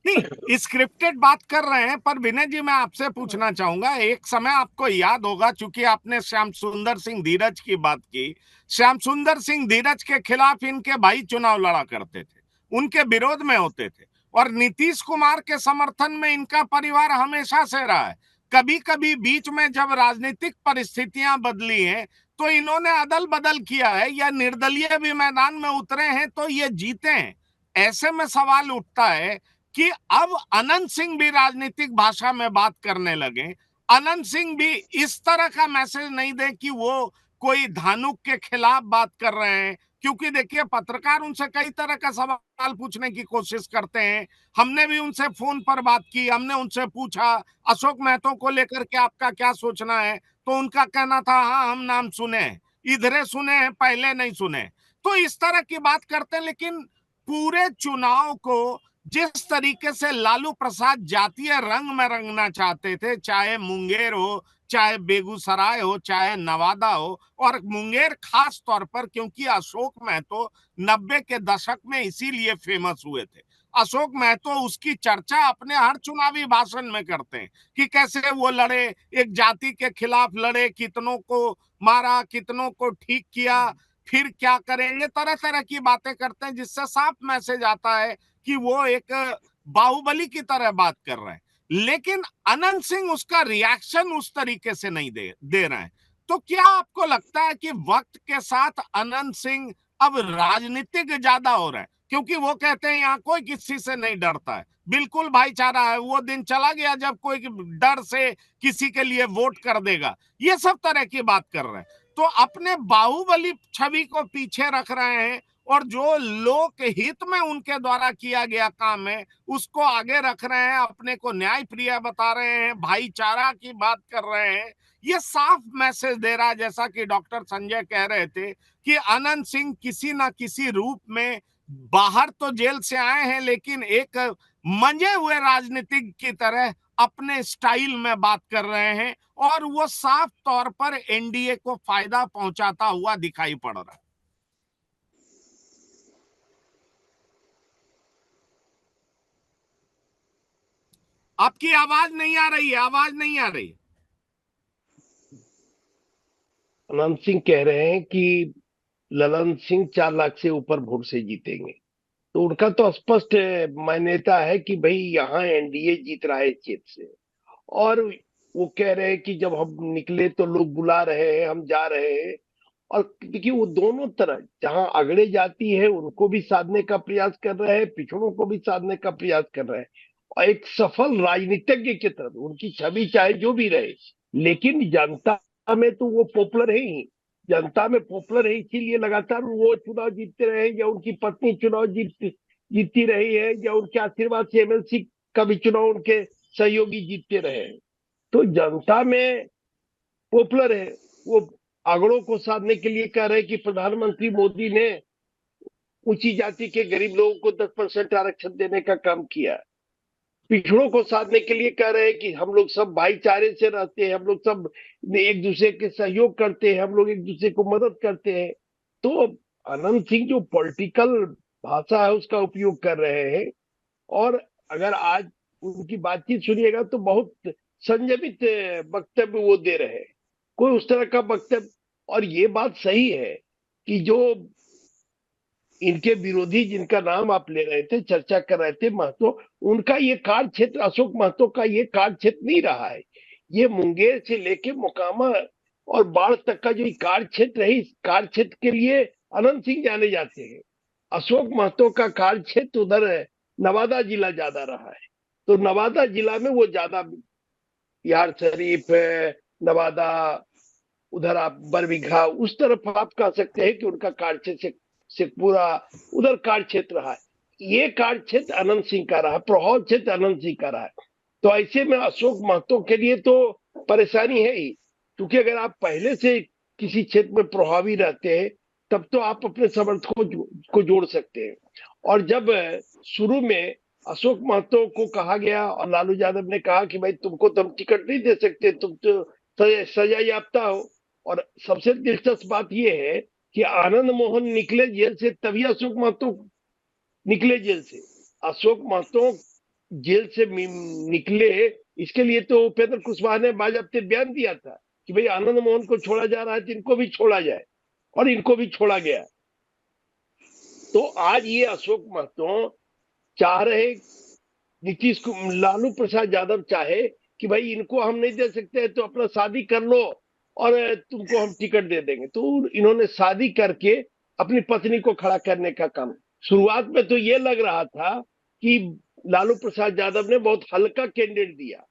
नहीं, स्क्रिप्टेड बात कर रहे हैं, पर विनय जी मैं आपसे पूछना चाहूंगा, एक समय आपको याद होगा, चूंकि आपने श्याम सुंदर सिंह धीरज की बात की, श्याम सुंदर सिंह धीरज के खिलाफ इनके भाई चुनाव लड़ा करते थे, उनके विरोध में होते थे, और नीतीश कुमार के समर्थन में इनका परिवार हमेशा से रहा है। कभी कभी बीच में जब राजनीतिक परिस्थितियां बदली हैं तो इन्होंने अदल बदल किया है, या निर्दलीय भी मैदान में उतरे हैं तो ये जीते हैं। ऐसे में सवाल उठता है कि अब अनंत सिंह भी राजनीतिक भाषा में बात करने लगे, अनंत सिंह भी इस तरह का मैसेज नहीं दे कि वो कोई धानुक के खिलाफ बात कर रहे हैं। क्योंकि देखिए, पत्रकार उनसे कई तरह का सवाल पूछने की कोशिश करते हैं। हमने भी उनसे फोन पर बात की, हमने उनसे पूछा अशोक महतो को लेकर के आपका क्या सोचना है, तो उनका कहना था हाँ हम नाम सुने, इधरे सुने हैं, पहले नहीं सुने। तो इस तरह की बात करते हैं। लेकिन पूरे चुनाव को जिस तरीके से लालू प्रसाद जातीय रंग में रंगना चाहते थे, चाहे मुंगेर हो, चाहे बेगूसराय हो, चाहे नवादा हो, और मुंगेर खास तौर पर क्योंकि अशोक महतो 90 के दशक में इसीलिए फेमस हुए थे। अशोक महतो उसकी चर्चा अपने हर चुनावी भाषण में करते हैं कि कैसे वो लड़े, एक जाति के खिलाफ लड़े, कितनों को मारा, कितनों को ठीक किया, फिर क्या करेंगे, तरह तरह की बातें करते हैं, जिससे साफ मैसेज आता है कि वो एक बाहुबली की तरह बात कर रहे हैं। लेकिन अनंत सिंह उसका रिएक्शन उस तरीके से नहीं दे रहे हैं। तो क्या आपको लगता है कि वक्त के साथ अनंत सिंह अब राजनीतिक ज्यादा हो रहा है? क्योंकि वो कहते हैं यहाँ कोई किसी से नहीं डरता है, बिल्कुल भाईचारा है, वो दिन चला गया जब कोई डर से किसी के लिए वोट कर देगा, ये सब तरह की बात कर रहे हैं। तो अपने बाहुबली छवि को पीछे रख रहे हैं, और जो लोक हित में उनके द्वारा किया गया काम है उसको आगे रख रहे हैं, अपने को न्याय प्रिय बता रहे हैं, भाईचारा की बात कर रहे हैं। ये साफ मैसेज दे रहा है, जैसा कि डॉक्टर संजय कह रहे थे, कि अनंत सिंह किसी ना किसी रूप में बाहर तो जेल से आए हैं, लेकिन एक मंजे हुए राजनीतिक की तरह अपने स्टाइल में बात कर रहे हैं, और वो साफ तौर पर एनडीए को फायदा पहुंचाता हुआ दिखाई पड़ रहा है। आपकी आवाज नहीं आ रही है, आवाज नहीं आ रही। अनंत सिंह कह रहे हैं कि ललन सिंह 4 लाख से ऊपर वोट से जीतेंगे, तो उनका तो स्पष्ट मान्यता है कि भाई यहाँ एनडीए जीत रहा है इस सीट से। और वो कह रहे हैं कि जब हम निकले तो लोग बुला रहे हैं, हम जा रहे हैं। और देखिए वो दोनों तरह, जहां अगड़े जाती है उनको भी साधने का प्रयास कर रहे हैं, पिछड़ों को भी साधने का प्रयास कर रहे हैं। और एक सफल राजनीतिज्ञ की तरफ उनकी छवि चाहे जो भी रहे, लेकिन जनता में तो वो पॉपुलर है ही। जनता में पॉपुलर है, इसीलिए लगातार वो चुनाव जीतते रहे, या उनकी पत्नी चुनाव जीतती रही है, या उनके आशीर्वाद से एमएलसी का भी चुनाव उनके सहयोगी जीतते रहे। तो जनता में पॉपुलर है। वो आंकड़ों को साधने के लिए कह रहे हैं कि प्रधानमंत्री मोदी ने ऊंची जाति के गरीब लोगों को 10% आरक्षण देने का काम किया। पिछड़ों को साधने के लिए कह रहे हैं कि हम लोग सब भाईचारे से रहते हैं, हम लोग सब एक दूसरे के सहयोग करते हैं, हम लोग एक दूसरे को मदद करते हैं। तो अनंत सिंह जो पॉलिटिकल भाषा है उसका उपयोग कर रहे हैं, और अगर आज उनकी बातचीत सुनिएगा तो बहुत संयमित वक्तव्य वो दे रहे हैं, कोई उस तरह का वक्तव्य। और ये बात सही है कि जो इनके विरोधी जिनका नाम आप ले रहे थे, चर्चा कर रहे थे, महतो, उनका ये कार्य क्षेत्र, अशोक महतो का ये कार्य क्षेत्र नहीं रहा है। ये मुंगेर से लेके मोकामा और बाढ़ तक का जो कार्य क्षेत्र है, इस कार्य क्षेत्र के लिए अनंत सिंह जाने जाते हैं। अशोक महतो का कार्य क्षेत्र उधर है, नवादा जिला ज्यादा रहा है। तो नवादा जिला में वो ज्यादा, बिहार शरीफ, नवादा, उधर आप बरबीघा, उस तरफ आप कह सकते हैं कि उनका कार्य क्षेत्र से पूरा उधर कार्य क्षेत्र रहा है। ये कार्य क्षेत्र अनंत सिंह का रहा, प्रभाव क्षेत्र अनंत सिंह का रहा है। तो ऐसे में अशोक महतो के लिए तो परेशानी है ही, क्योंकि अगर आप पहले से किसी क्षेत्र में प्रभावी रहते हैं तब तो आप अपने समर्थकों को जोड़ सकते हैं। और जब शुरू में अशोक महतो को कहा गया और लालू यादव ने कहा कि भाई तुमको तो हम टिकट नहीं दे सकते, तुम तो सजा याफ्ता हो। और सबसे दिलचस्प बात यह है कि आनंद मोहन निकले जेल से तभी अशोक महतो निकले जेल से। अशोक महतो जेल से निकले, इसके लिए तो उपेंद्र कुशवाहा ने बाकायदे बयान दिया था कि भाई आनंद मोहन को छोड़ा जा रहा है तो इनको भी छोड़ा जाए, और इनको भी छोड़ा गया। तो आज ये अशोक महतो चाह रहे, नीतीश लालू प्रसाद यादव चाहे कि भाई इनको हम नहीं दे सकते तो अपना शादी कर लो और तुमको हम टिकट दे देंगे। तो इन्होंने शादी करके अपनी पत्नी को खड़ा करने का काम, शुरुआत में तो ये लग रहा था कि लालू प्रसाद यादव ने बहुत हल्का कैंडिडेट दिया।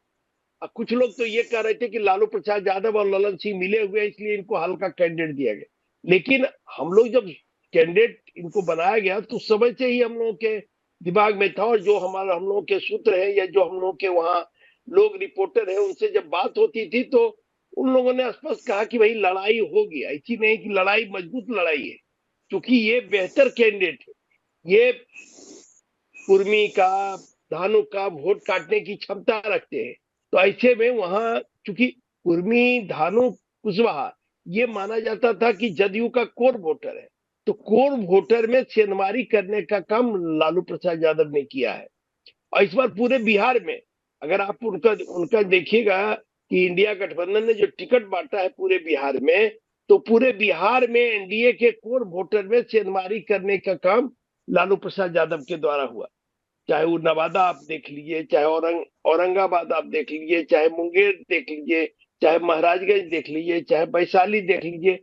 अब कुछ लोग तो ये कह रहे थे कि लालू प्रसाद यादव और ललन सिंह मिले हुए इसलिए इनको हल्का कैंडिडेट दिया गया। लेकिन हम लोग जब कैंडिडेट इनको बनाया गया तो समय से ही हम लोगों के दिमाग में था, और जो हमारा हम लोगों के सूत्र है या जो हम लोगों के वहां लोग रिपोर्टर है उनसे जब बात होती थी तो उन लोगों ने स्पष्ट कहा कि भाई लड़ाई होगी, ऐसी नहीं कि लड़ाई मजबूत लड़ाई है, क्योंकि ये बेहतर कैंडिडेट है। ये कुर्मी का, धानु का वोट काटने की क्षमता रखते हैं। तो ऐसे में वहां चूंकि कुर्मी, धानु, कुशवाहा ये माना जाता था कि जदयू का कोर वोटर है, तो कोर वोटर में छेड़छाड़ करने का काम लालू प्रसाद यादव ने किया है। और इस बार पूरे बिहार में अगर आप उनका देखिएगा कि इंडिया गठबंधन ने जो टिकट बांटा है पूरे बिहार में, तो पूरे बिहार में एनडीए के कोर वोटर में छेड़छाड़ करने का काम लालू प्रसाद यादव के द्वारा हुआ। चाहे वो नवादा आप देख लीजिए, चाहे औरंगाबाद आप देख लीजिए, चाहे मुंगेर देख लीजिए, चाहे महाराजगंज देख लीजिए, चाहे वैशाली देख लीजिए,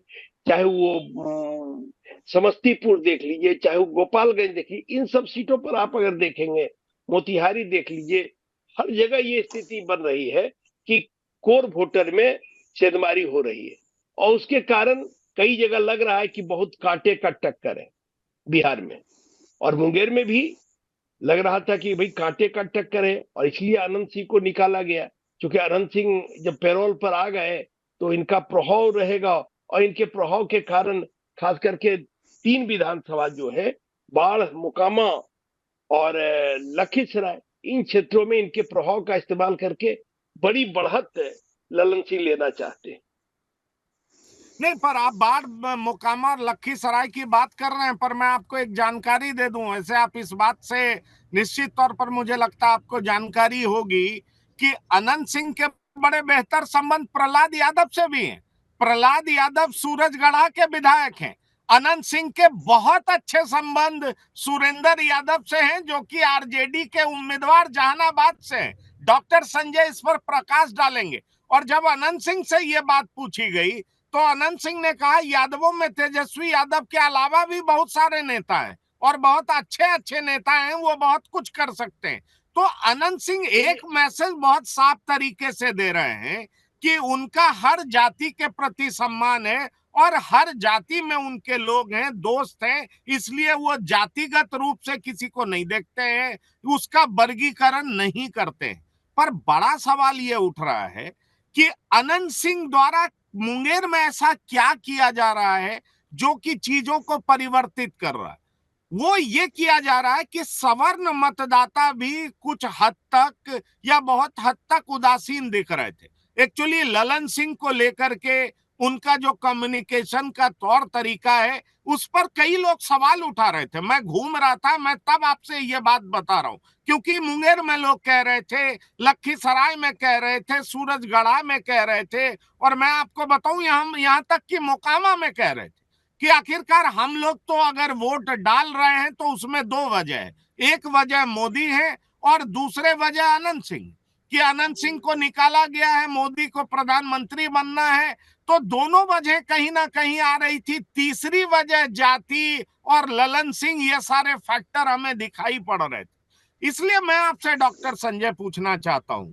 चाहे वो समस्तीपुर देख लीजिए, चाहे वो गोपालगंज देख लीजिए, इन सब सीटों पर आप अगर देखेंगे, मोतिहारी देख लीजिए, हर जगह ये स्थिति बन रही है कि कोर वोटर में छेड़छाड़ हो रही है। और उसके कारण कई जगह लग रहा है कि बहुत कांटे का टक्कर है बिहार में। और मुंगेर में भी लग रहा था कि भाई कांटे का टक्कर है, और इसलिए अनंत सिंह को निकाला गया, क्योंकि अनंत सिंह जब पैरोल पर आ गए तो इनका प्रभाव रहेगा, और इनके प्रभाव के कारण खास करके 3 विधानसभा जो है, बाढ़, मोकामा और लखीसराय, इन क्षेत्रों में इनके प्रभाव का इस्तेमाल करके बड़ी बढ़त ललन सिंह लेना चाहते हैं। नहीं, पर आप बाढ़, मोकामा और लखीसराय की बात कर रहे हैं, पर मैं आपको एक जानकारी दे दूं। ऐसे आप इस बात से निश्चित तौर पर मुझे लगता है आपको जानकारी होगी कि अनंत सिंह के बड़े बेहतर संबंध प्रहलाद यादव से भी हैं। प्रहलाद यादव सूरजगढ़ा के विधायक हैं। अनंत सिंह के बहुत अच्छे संबंध सुरेंद्र यादव से हैं, जो कि आरजेडी के उम्मीदवार जहानाबाद से हैं। डॉक्टर संजय इस पर प्रकाश डालेंगे। और जब अनंत सिंह से ये बात पूछी गई तो अनंत सिंह ने कहा यादवों में तेजस्वी यादव के अलावा भी बहुत सारे नेता हैं और बहुत अच्छे अच्छे नेता हैं, वो बहुत कुछ कर सकते हैं। तो अनंत सिंह एक मैसेज बहुत साफ तरीके से दे रहे हैं कि उनका हर जाति के प्रति सम्मान है और हर जाति में उनके लोग हैं, दोस्त हैं, इसलिए वो जातिगत रूप से किसी को नहीं देखते हैं, उसका वर्गीकरण नहीं करते हैं। पर बड़ा सवाल ये उठ रहा है कि अनंत सिंह द्वारा मुंगेर में ऐसा क्या किया जा रहा है जो कि चीजों को परिवर्तित कर रहा है। वो ये किया जा रहा है कि सवर्ण मतदाता भी कुछ हद तक या बहुत हद तक उदासीन दिख रहे थे। एक्चुअली ललन सिंह को लेकर के उनका जो कम्युनिकेशन का तौर तरीका है उस पर कई लोग सवाल उठा रहे थे। मैं घूम रहा था, मैं तब आपसे ये बात बता रहा हूं, क्योंकि मुंगेर में लोग कह रहे थे, लखीसराय में कह रहे थे, सूरजगढ़ा में कह रहे थे, और मैं आपको बताऊं यहाँ तक कि मोकामा में कह रहे थे कि आखिरकार हम लोग तो अगर वोट डाल रहे हैं तो उसमें दो वजह है। एक वजह मोदी है और दूसरे वजह अनंत सिंह, कि अनंत सिंह को निकाला गया है, मोदी को प्रधानमंत्री बनना है। तो दोनों वजह कहीं ना कहीं आ रही थी। तीसरी वजह जाति और ललन सिंह, ये सारे फैक्टर हमें दिखाई पड़ रहे थे। इसलिए मैं आपसे डॉक्टर संजय पूछना चाहता हूं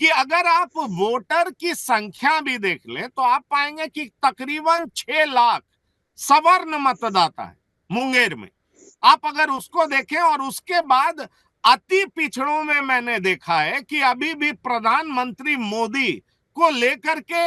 कि अगर आप वोटर की संख्या भी देख लें तो आप पाएंगे कि तकरीबन 6 लाख सवर्ण मतदाता है मुंगेर में। आप अगर उसको देखें, और उसके बाद अति पिछड़ों में मैंने देखा है कि अभी भी प्रधानमंत्री मोदी को लेकर के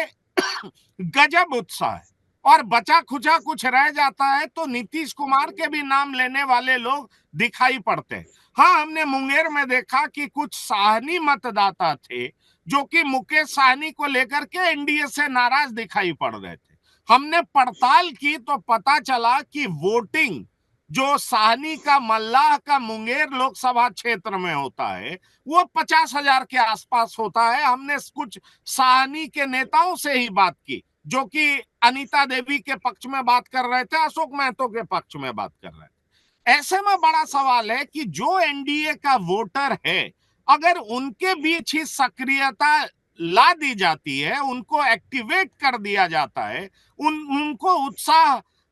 गजब उत्साह है, और बचा खुचा कुछ रह जाता है तो नीतीश कुमार के भी नाम लेने वाले लोग दिखाई पड़ते हैं। हाँ, हमने मुंगेर में देखा कि कुछ साहनी मतदाता थे जो कि मुकेश साहनी को लेकर के एनडीए से नाराज दिखाई पड़ रहे थे। हमने पड़ताल की तो पता चला कि वोटिंग जो साहनी का मल्लाह का मुंगेर लोकसभा क्षेत्र में होता है वो 50,000 के आसपास होता है। हमने कुछ साहनी के नेताओं से ही बात की जो कि अनीता देवी के पक्ष में बात कर रहे थे, अशोक महतो के पक्ष में बात कर रहे थे। ऐसे में बड़ा सवाल है कि जो एनडीए का वोटर है, अगर उनके बीच ही सक्रियता ला दी जाती है, उनको एक्टिवेट कर दिया जाता है, उनको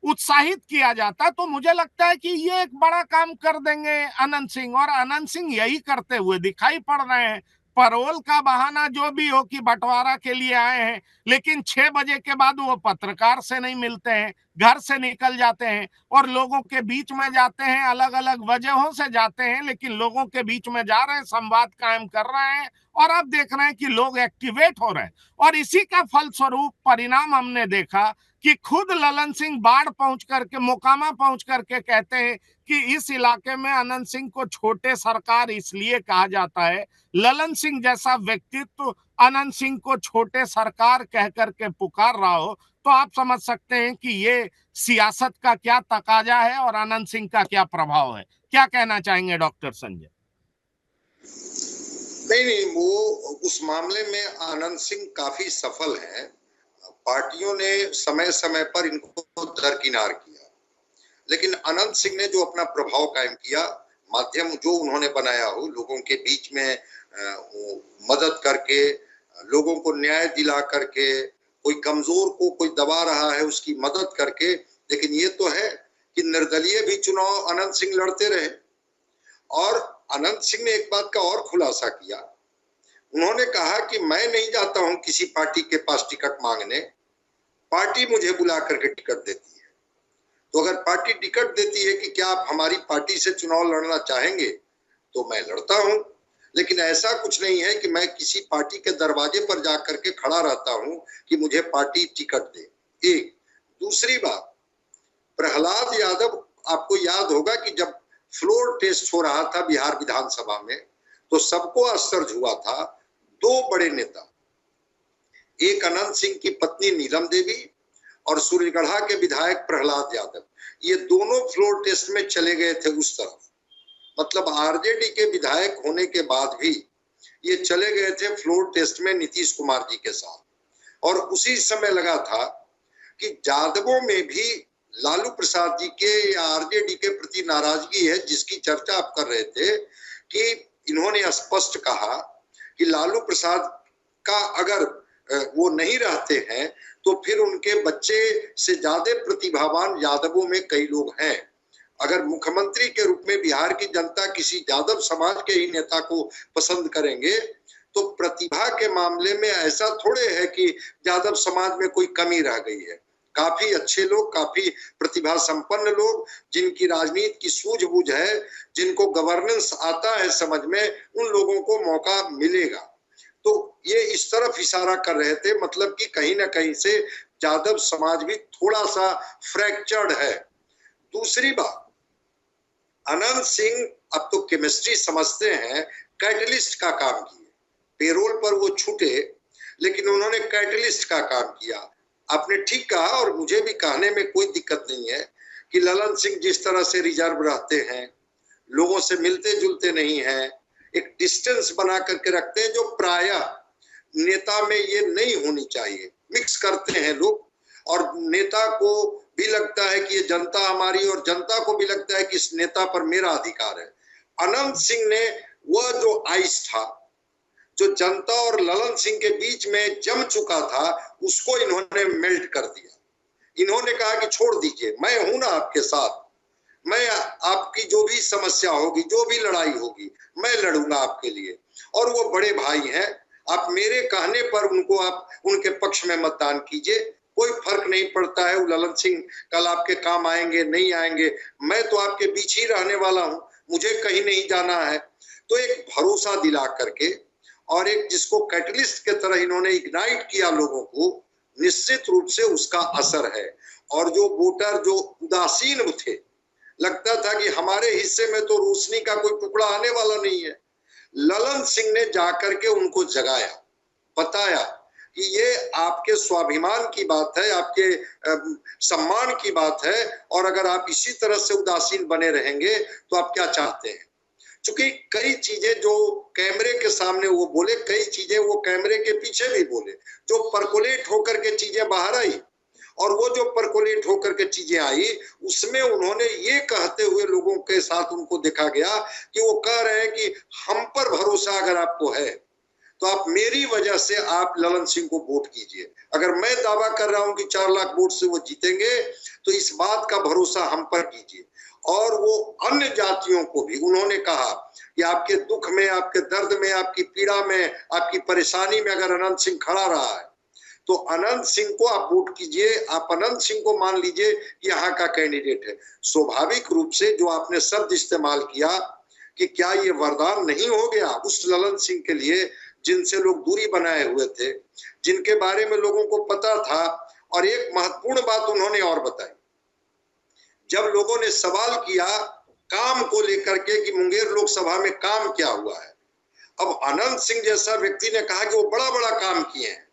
उत्साहित किया जाता है, तो मुझे लगता है कि ये एक बड़ा काम कर देंगे अनंत सिंह। और अनंत सिंह यही करते हुए दिखाई पड़ रहे हैं। परोल का बहाना जो भी हो कि बंटवारा के लिए आए हैं, लेकिन 6 बजे के बाद वो पत्रकार से नहीं मिलते हैं, घर से निकल जाते हैं और लोगों के बीच में जाते हैं। अलग अलग वजहों से जाते हैं, लेकिन लोगों के बीच में जा रहे हैं, संवाद कायम कर रहे हैं, और अब देख रहे हैं कि लोग एक्टिवेट हो रहे हैं। और इसी का फलस्वरूप परिणाम हमने देखा कि खुद ललन सिंह बाढ़ पहुंच करके, मोकामा पहुंच करके कहते हैं कि इस इलाके में अनंत सिंह को छोटे सरकार इसलिए कहा जाता है। ललन सिंह जैसा व्यक्तित्व अनंत सिंह को छोटे सरकार कह करके पुकार रहा हो, तो आप समझ सकते हैं कि ये सियासत का क्या तकाजा है और अनंत सिंह का क्या प्रभाव है। क्या कहना चाहेंगे डॉक्टर संजय? नहीं, वो उस मामले में आनंद सिंह काफी सफल है। पार्टियों ने समय समय पर इनको दरकिनार किया, लेकिन अनंत सिंह ने जो अपना प्रभाव कायम किया, माध्यम जो उन्होंने बनाया हो, लोगों के बीच में मदद करके, लोगों को न्याय दिला करके, कोई कमजोर को कोई दबा रहा है उसकी मदद करके। लेकिन ये तो है कि निर्दलीय भी चुनाव अनंत सिंह लड़ते रहे। और अनंत सिंह ने एक बात का और खुलासा किया, उन्होंने कहा कि मैं नहीं जाता हूं किसी पार्टी के पास टिकट मांगने, पार्टी मुझे बुला करके टिकट देती है। तो अगर पार्टी टिकट देती है कि क्या आप हमारी पार्टी से चुनाव लड़ना चाहेंगे, तो मैं लड़ता हूं। लेकिन ऐसा कुछ नहीं है कि मैं किसी पार्टी के दरवाजे पर जाकर के खड़ा रहता हूं कि मुझे पार्टी टिकट दे। एक दूसरी बात, प्रहलाद यादव, आपको याद होगा कि जब फ्लोर टेस्ट हो रहा था बिहार विधानसभा में, तो सबको आश्चर्य हुआ था। 2 बड़े नेता, एक अनंत सिंह की पत्नी नीलम देवी और सूर्यगढ़ा के विधायक प्रहलाद यादव, ये दोनों फ्लोर टेस्ट में चले गए थे उस तरफ। मतलब आरजेडी के विधायक होने के बाद भी ये चले गए थे फ्लोर टेस्ट में नीतीश कुमार जी के साथ। और उसी समय लगा था कि यादवों में भी लालू प्रसाद जी के या आरजेडी के प्रति नाराजगी है, जिसकी चर्चा आप कर रहे थे कि इन्होंने स्पष्ट कहा कि लालू प्रसाद का अगर वो नहीं रहते हैं तो फिर उनके बच्चे से ज्यादा प्रतिभावान यादवों में कई लोग हैं। अगर मुख्यमंत्री के रूप में बिहार की जनता किसी यादव समाज के ही नेता को पसंद करेंगे तो प्रतिभा के मामले में ऐसा थोड़े है कि यादव समाज में कोई कमी रह गई है। काफी अच्छे लोग, काफी प्रतिभा संपन्न लोग, जिनकी राजनीति की सूझबूझ है, जिनको गवर्नेंस आता है समझ में, उन लोगों को मौका मिलेगा। तो ये इस तरफ इशारा कर रहे थे, मतलब कि कहीं ना कहीं से यादव समाज भी थोड़ा सा फ्रैक्चर्ड है। दूसरी बात, अनंत सिंह अब तो केमिस्ट्री समझते हैं, कैटलिस्ट का काम किए। पेरोल पर वो छूटे लेकिन उन्होंने कैटलिस्ट का काम किया। आपने ठीक कहा और मुझे भी कहने में कोई दिक्कत नहीं है कि ललन सिंह जिस तरह से रिजर्व रहते हैं, लोगों से मिलते जुलते नहीं हैं, एक डिस्टेंस बना करके रखते हैं, जो प्रायः नेता में ये नहीं होनी चाहिए। मिक्स करते हैं लोग और नेता को भी लगता है कि ये जनता हमारी, और जनता को भी लगता है कि इस नेता पर मेरा अधिकार है। अनंत सिंह ने वह जो आइस था जो जनता और ललन सिंह के बीच में जम चुका था, उसको इन्होंने मेल्ट कर दिया। इन्होंने कहा कि छोड़ दीजिए, मैं हूं ना आपके साथ, मैं आपकी जो भी समस्या होगी, जो भी लड़ाई होगी, मैं लड़ूंगा आपके लिए। और वो बड़े भाई हैं, आप मेरे कहने पर उनको आप उनके पक्ष में मतदान कीजिए, कोई फर्क नहीं पड़ता है। ललन सिंह कल आपके काम आएंगे नहीं आएंगे, मैं तो आपके बीच ही रहने वाला हूं, मुझे कहीं नहीं जाना है। तो एक भरोसा दिला करके और एक जिसको कैटलिस्ट के तरह इन्होंने इग्नाइट किया लोगों को, निश्चित रूप से उसका असर है। और जो वोटर जो उदासीन थे, लगता था कि हमारे हिस्से में तो रोशनी का कोई टुकड़ा आने वाला नहीं है, ललन सिंह ने जाकर के उनको जगाया, बताया कि ये आपके स्वाभिमान की बात है, आपके सम्मान की बात है, और अगर आप इसी तरह से उदासीन बने रहेंगे तो आप क्या चाहते हैं। क्योंकि कई चीजें जो कैमरे के सामने वो बोले, कई चीजें वो कैमरे के पीछे भी बोले, जो परकोलेट होकर के चीजें बाहर आई। और वो जो परकोलेट होकर के चीजें आई, उसमें उन्होंने ये कहते हुए लोगों के साथ उनको देखा गया कि वो कह रहे हैं कि हम पर भरोसा अगर आपको है तो आप मेरी वजह से आप ललन सिंह को वोट कीजिए। अगर मैं दावा कर रहा हूं कि 4 लाख वोट से वो जीतेंगे, तो इस बात का भरोसा हम पर कीजिए। और वो अन्य जातियों को भी उन्होंने कहा कि आपके दुख में, आपके दर्द में, आपकी पीड़ा में, आपकी परेशानी में अगर अनंत सिंह खड़ा रहा है तो अनंत सिंह को आप वोट कीजिए, आप अनंत सिंह को मान लीजिए कि यहाँ का कैंडिडेट है। स्वाभाविक रूप से जो आपने शब्द इस्तेमाल किया कि क्या ये वरदान नहीं हो गया उस ललन सिंह के लिए जिनसे लोग दूरी बनाए हुए थे, जिनके बारे में लोगों को पता था। और एक महत्वपूर्ण बात उन्होंने और बताई, जब लोगों ने सवाल किया काम को लेकर के कि मुंगेर लोकसभा में काम क्या हुआ है, अब अनंत सिंह जैसा व्यक्ति ने कहा कि वो बड़ा बड़ा काम किए हैं।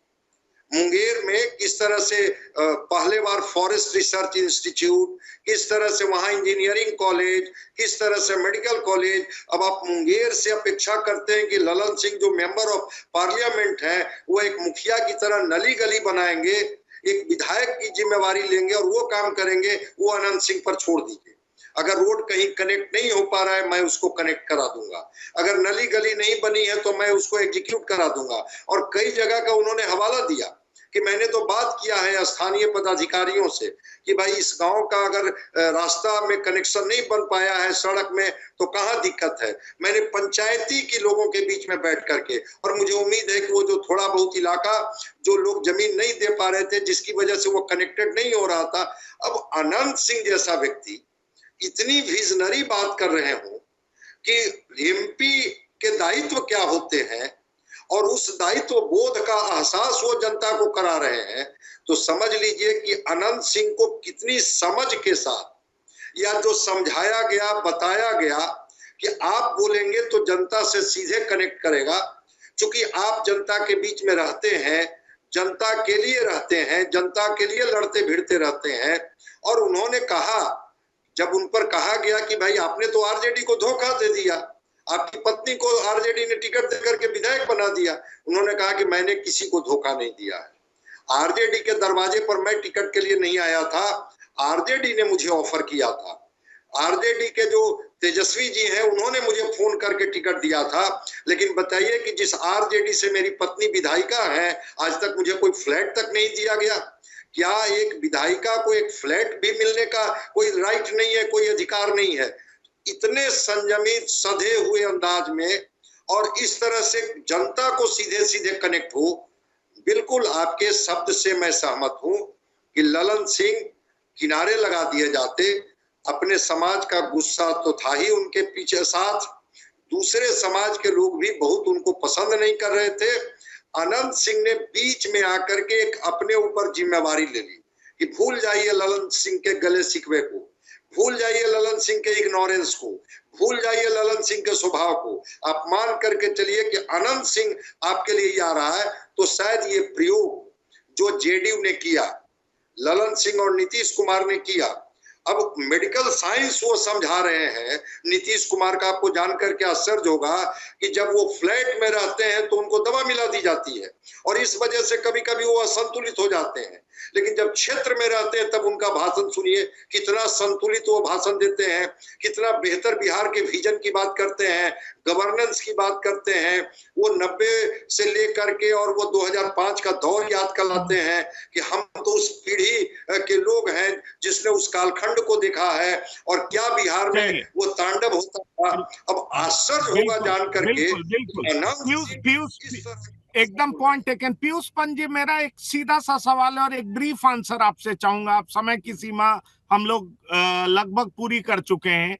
मुंगेर में किस तरह से पहले बार फॉरेस्ट रिसर्च इंस्टीट्यूट, किस तरह से वहां इंजीनियरिंग कॉलेज, किस तरह से मेडिकल कॉलेज। अब आप मुंगेर से अपेक्षा करते हैं कि ललन सिंह जो मेंबर ऑफ पार्लियामेंट है वो एक मुखिया की तरह नली गली बनाएंगे, एक विधायक की जिम्मेवारी लेंगे और वो काम करेंगे, वो अनंत सिंह पर छोड़ दीजिए। अगर रोड कहीं कनेक्ट नहीं हो पा रहा है, मैं उसको कनेक्ट करा दूंगा। अगर नली गली नहीं बनी है तो मैं उसको एग्जीक्यूट करा दूंगा। और कई जगह का उन्होंने हवाला दिया कि मैंने तो बात किया है स्थानीय पदाधिकारियों से कि भाई इस गांव का अगर रास्ता में कनेक्शन नहीं बन पाया है सड़क में तो कहाँ दिक्कत है। मैंने पंचायती के लोगों के बीच में बैठ करके, और मुझे उम्मीद है कि वो जो थोड़ा बहुत इलाका जो लोग जमीन नहीं दे पा रहे थे जिसकी वजह से वो कनेक्टेड नहीं हो रहा था, अब अनंत सिंह जैसा व्यक्ति इतनी विजनरी बात कर रहे हो कि एमपी के दायित्व क्या होते हैं और उस दायित्व बोध का एहसास वो जनता को करा रहे हैं, तो समझ लीजिए कि अनंत सिंह को कितनी समझ के साथ या जो समझाया गया, बताया गया कि आप बोलेंगे तो जनता से सीधे कनेक्ट करेगा, क्योंकि आप जनता के बीच में रहते हैं, जनता के लिए रहते हैं, जनता के लिए लड़ते भिड़ते रहते हैं। और उन्होंने कहा, जब उन पर कहा गया कि भाई आपने तो आरजेडी को धोखा दे दिया, आपकी पत्नी को आरजेडी ने टिकट देकर के विधायक बना दिया, उन्होंने कहा कि मैंने किसी को धोखा नहीं दिया है। आरजेडी के दरवाजे पर मैं टिकट के लिए नहीं आया था, आरजेडी ने मुझे ऑफर किया था। आरजेडी के जो तेजस्वी जी हैं उन्होंने मुझे फोन करके टिकट दिया था। लेकिन बताइए कि जिस आरजेडी से मेरी पत्नी विधायिका है, आज तक मुझे कोई फ्लैट तक नहीं दिया गया। क्या एक विधायिका को एक फ्लैट भी मिलने का कोई राइट नहीं है, कोई अधिकार नहीं है? इतने संयमित सधे हुए अंदाज में और इस तरह से जनता को सीधे सीधे कनेक्ट हो, बिल्कुल आपके शब्द से मैं सहमत हूं कि ललन सिंह किनारे लगा दिए जाते। अपने समाज का गुस्सा तो था ही उनके पीछे, साथ दूसरे समाज के लोग भी बहुत उनको पसंद नहीं कर रहे थे। अनंत सिंह ने बीच में आकर के एक अपने ऊपर जिम्मेवारी ले ली कि भूल जाइए ललन सिंह के गले शिकवे को, भूल जाइए ललन सिंह के इग्नोरेंस को, भूल जाइए ललन सिंह के स्वभाव को। आप मान करके चलिए कि अनंत सिंह आपके लिए ही आ रहा है। तो शायद ये प्रयोग जो जेडीयू ने किया, ललन सिंह और नीतीश कुमार ने किया, अब मेडिकल साइंस वो समझा रहे हैं। नीतीश कुमार का आपको जानकर के आश्चर्य होगा कि जब वो फ्लैट में रहते हैं तो उनको दवा मिला दी जाती है और इस वजह से कभी कभी वो असंतुलित हो जाते हैं, लेकिन जब क्षेत्र में रहते हैं तब उनका भाषण सुनिए, कितना संतुलित वो भाषण देते हैं, कितना बेहतर बिहार के विजन की बात करते हैं, गवर्नेंस की बात करते हैं। वो 90 से लेकर के और वो 2005 का दौर याद कराते हैं कि हम तो उस पीढ़ी के लोग हैं जिसने उस कालखंड को देखा है और क्या बिहार में वो तांडव होता था। अब आश्चर्य होगा जान करके। एकदम पॉइंट टेकन। पीयूष पंत जी, मेरा एक सीधा सा सवाल है और एक ब्रीफ आंसर आपसे चाहूंगा। आप समय की सीमा हम लोग लगभग पूरी कर चुके हैं।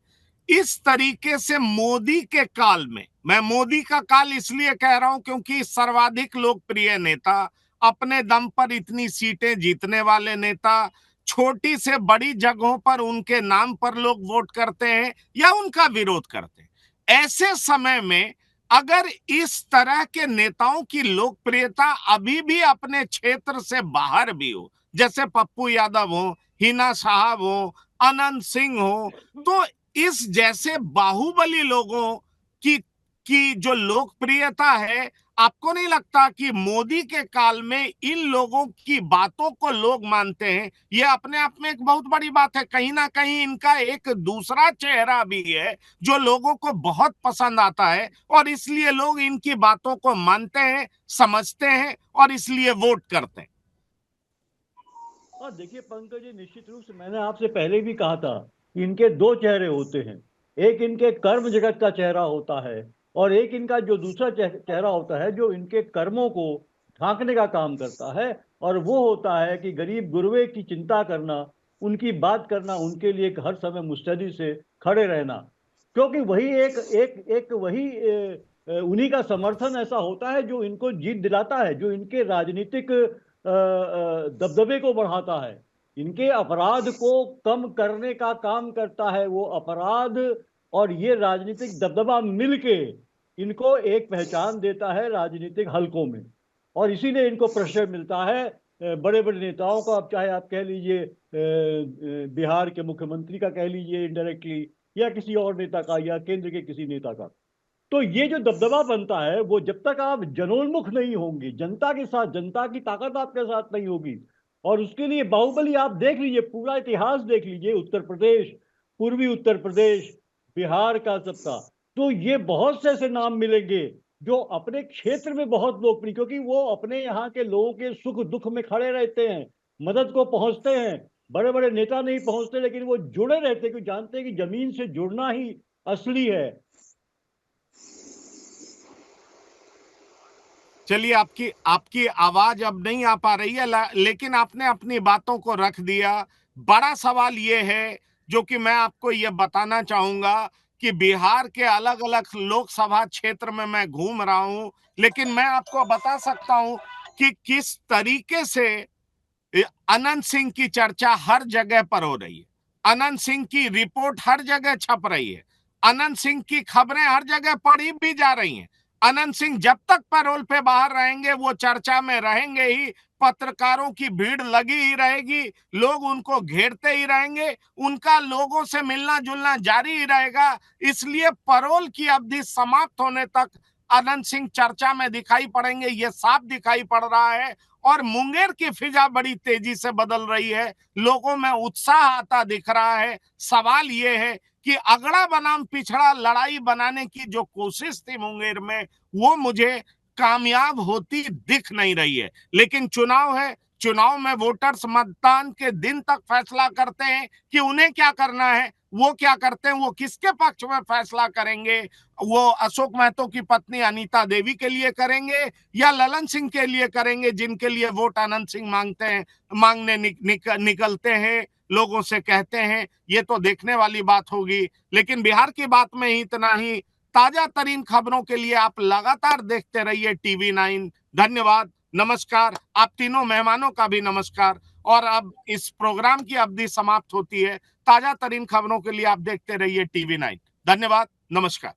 इस तरीके से मोदी के काल में, मैं मोदी का काल इसलिए कह रहा हूं क्योंकि सर्वाधिक लोकप्रिय नेता, अपने दम पर इतनी सीटें जीतने वाले नेता, छोटी से बड़ी जगहों पर उनके नाम पर लोग वोट करते हैं या उनका विरोध करते हैं। ऐसे समय में अगर इस तरह के नेताओं की लोकप्रियता अभी भी अपने क्षेत्र से बाहर भी हो, जैसे पप्पू यादव हो, हिना साहब हो, अनंत सिंह हो, तो इस जैसे बाहुबली लोगों की जो लोकप्रियता है, आपको नहीं लगता कि मोदी के काल में इन लोगों की बातों को लोग मानते हैं? ये अपने आप में एक बहुत बड़ी बात है। कहीं ना कहीं इनका एक दूसरा चेहरा भी है जो लोगों को बहुत पसंद आता है और इसलिए लोग इनकी बातों को मानते हैं, समझते हैं और इसलिए वोट करते हैं। हाँ, देखिए पंकज जी, निश्चित रूप से मैंने आपसे पहले भी कहा था कि इनके दो चेहरे होते हैं। एक इनके कर्म जगत का चेहरा होता है और एक इनका जो दूसरा चेहरा होता है जो इनके कर्मों को ढांकने का काम करता है, और वो होता है कि गरीब गुरबे की चिंता करना, उनकी बात करना, उनके लिए हर समय मुस्तैदी से खड़े रहना। क्योंकि वही एक वही उन्हीं का समर्थन ऐसा होता है जो इनको जीत दिलाता है, जो इनके राजनीतिक दबदबे को बढ़ाता है, इनके अपराध को कम करने का काम करता है। वो अपराध और ये राजनीतिक दबदबा मिलके इनको एक पहचान देता है राजनीतिक हलकों में, और इसीलिए इनको प्रेशर मिलता है बड़े बड़े नेताओं का। अब चाहे आप कह लीजिए बिहार के मुख्यमंत्री का कह लीजिए इनडायरेक्टली, या किसी और नेता का, या केंद्र के किसी नेता का। तो ये जो दबदबा बनता है वो जब तक आप जनोन्मुख नहीं होंगे, जनता के साथ, जनता की ताकत आपके साथ नहीं होगी। और उसके लिए बाहुबली आप देख लीजिए, पूरा इतिहास देख लीजिए, उत्तर प्रदेश, पूर्वी उत्तर प्रदेश, बिहार का, सबका। तो ये बहुत से ऐसे नाम मिलेंगे जो अपने क्षेत्र में बहुत लोकप्रिय, क्योंकि वो अपने यहाँ के लोगों के सुख दुख में खड़े रहते हैं, मदद को पहुंचते हैं। बड़े बड़े नेता नहीं पहुंचते, लेकिन वो जुड़े रहते, क्योंकि जानते हैं कि जमीन से जुड़ना ही असली है। चलिए, आपकी आवाज अब नहीं आ पा रही है, लेकिन आपने अपनी बातों को रख दिया। बड़ा सवाल ये है जो कि मैं आपको ये बताना चाहूंगा कि बिहार के अलग अलग लोकसभा क्षेत्र में मैं घूम रहा हूं, लेकिन मैं आपको बता सकता हूं कि किस तरीके से अनंत सिंह की चर्चा हर जगह पर हो रही है। अनंत सिंह की रिपोर्ट हर जगह छप रही है, अनंत सिंह की खबरें हर जगह पढ़ी भी जा रही हैं। अनंत सिंह जब तक पैरोल पे बाहर रहेंगे वो चर्चा में रहेंगे ही, पत्रकारों की भीड़ लगी ही रहेगी, लोग उनको घेरते ही रहेंगे, उनका लोगों से मिलना जुलना जारी ही रहेगा। इसलिए पैरोल की अवधि समाप्त होने तक अनंत सिंह चर्चा में दिखाई पड़ेंगे, ये साफ दिखाई पड़ रहा है। और मुंगेर की फिजा बड़ी तेजी से बदल रही है, लोगों में उत्साह आता दिख रहा है। सवाल ये है कि अगड़ा बनाम पिछड़ा लड़ाई बनाने की जो कोशिश थी मुंगेर में, वो मुझे कामयाब होती दिख नहीं रही है। लेकिन चुनाव है, चुनाव में वोटर्स मतदान के दिन तक फैसला करते हैं कि उन्हें क्या करना है, वो क्या करते हैं, वो किसके पक्ष में फैसला करेंगे, वो अशोक महतो की पत्नी अनीता देवी के लिए करेंगे या ललन सिंह के लिए करेंगे, जिनके लिए वोट अनंत सिंह मांगने निकलते हैं, लोगों से कहते हैं। ये तो देखने वाली बात होगी। लेकिन बिहार की बात में ही इतना ही। ताजा तरीन खबरों के लिए आप लगातार देखते रहिए TV9। धन्यवाद, नमस्कार। आप तीनों मेहमानों का भी नमस्कार। और अब इस प्रोग्राम की अवधि समाप्त होती है। ताजा तरीन खबरों के लिए आप देखते रहिए TV9। धन्यवाद, नमस्कार।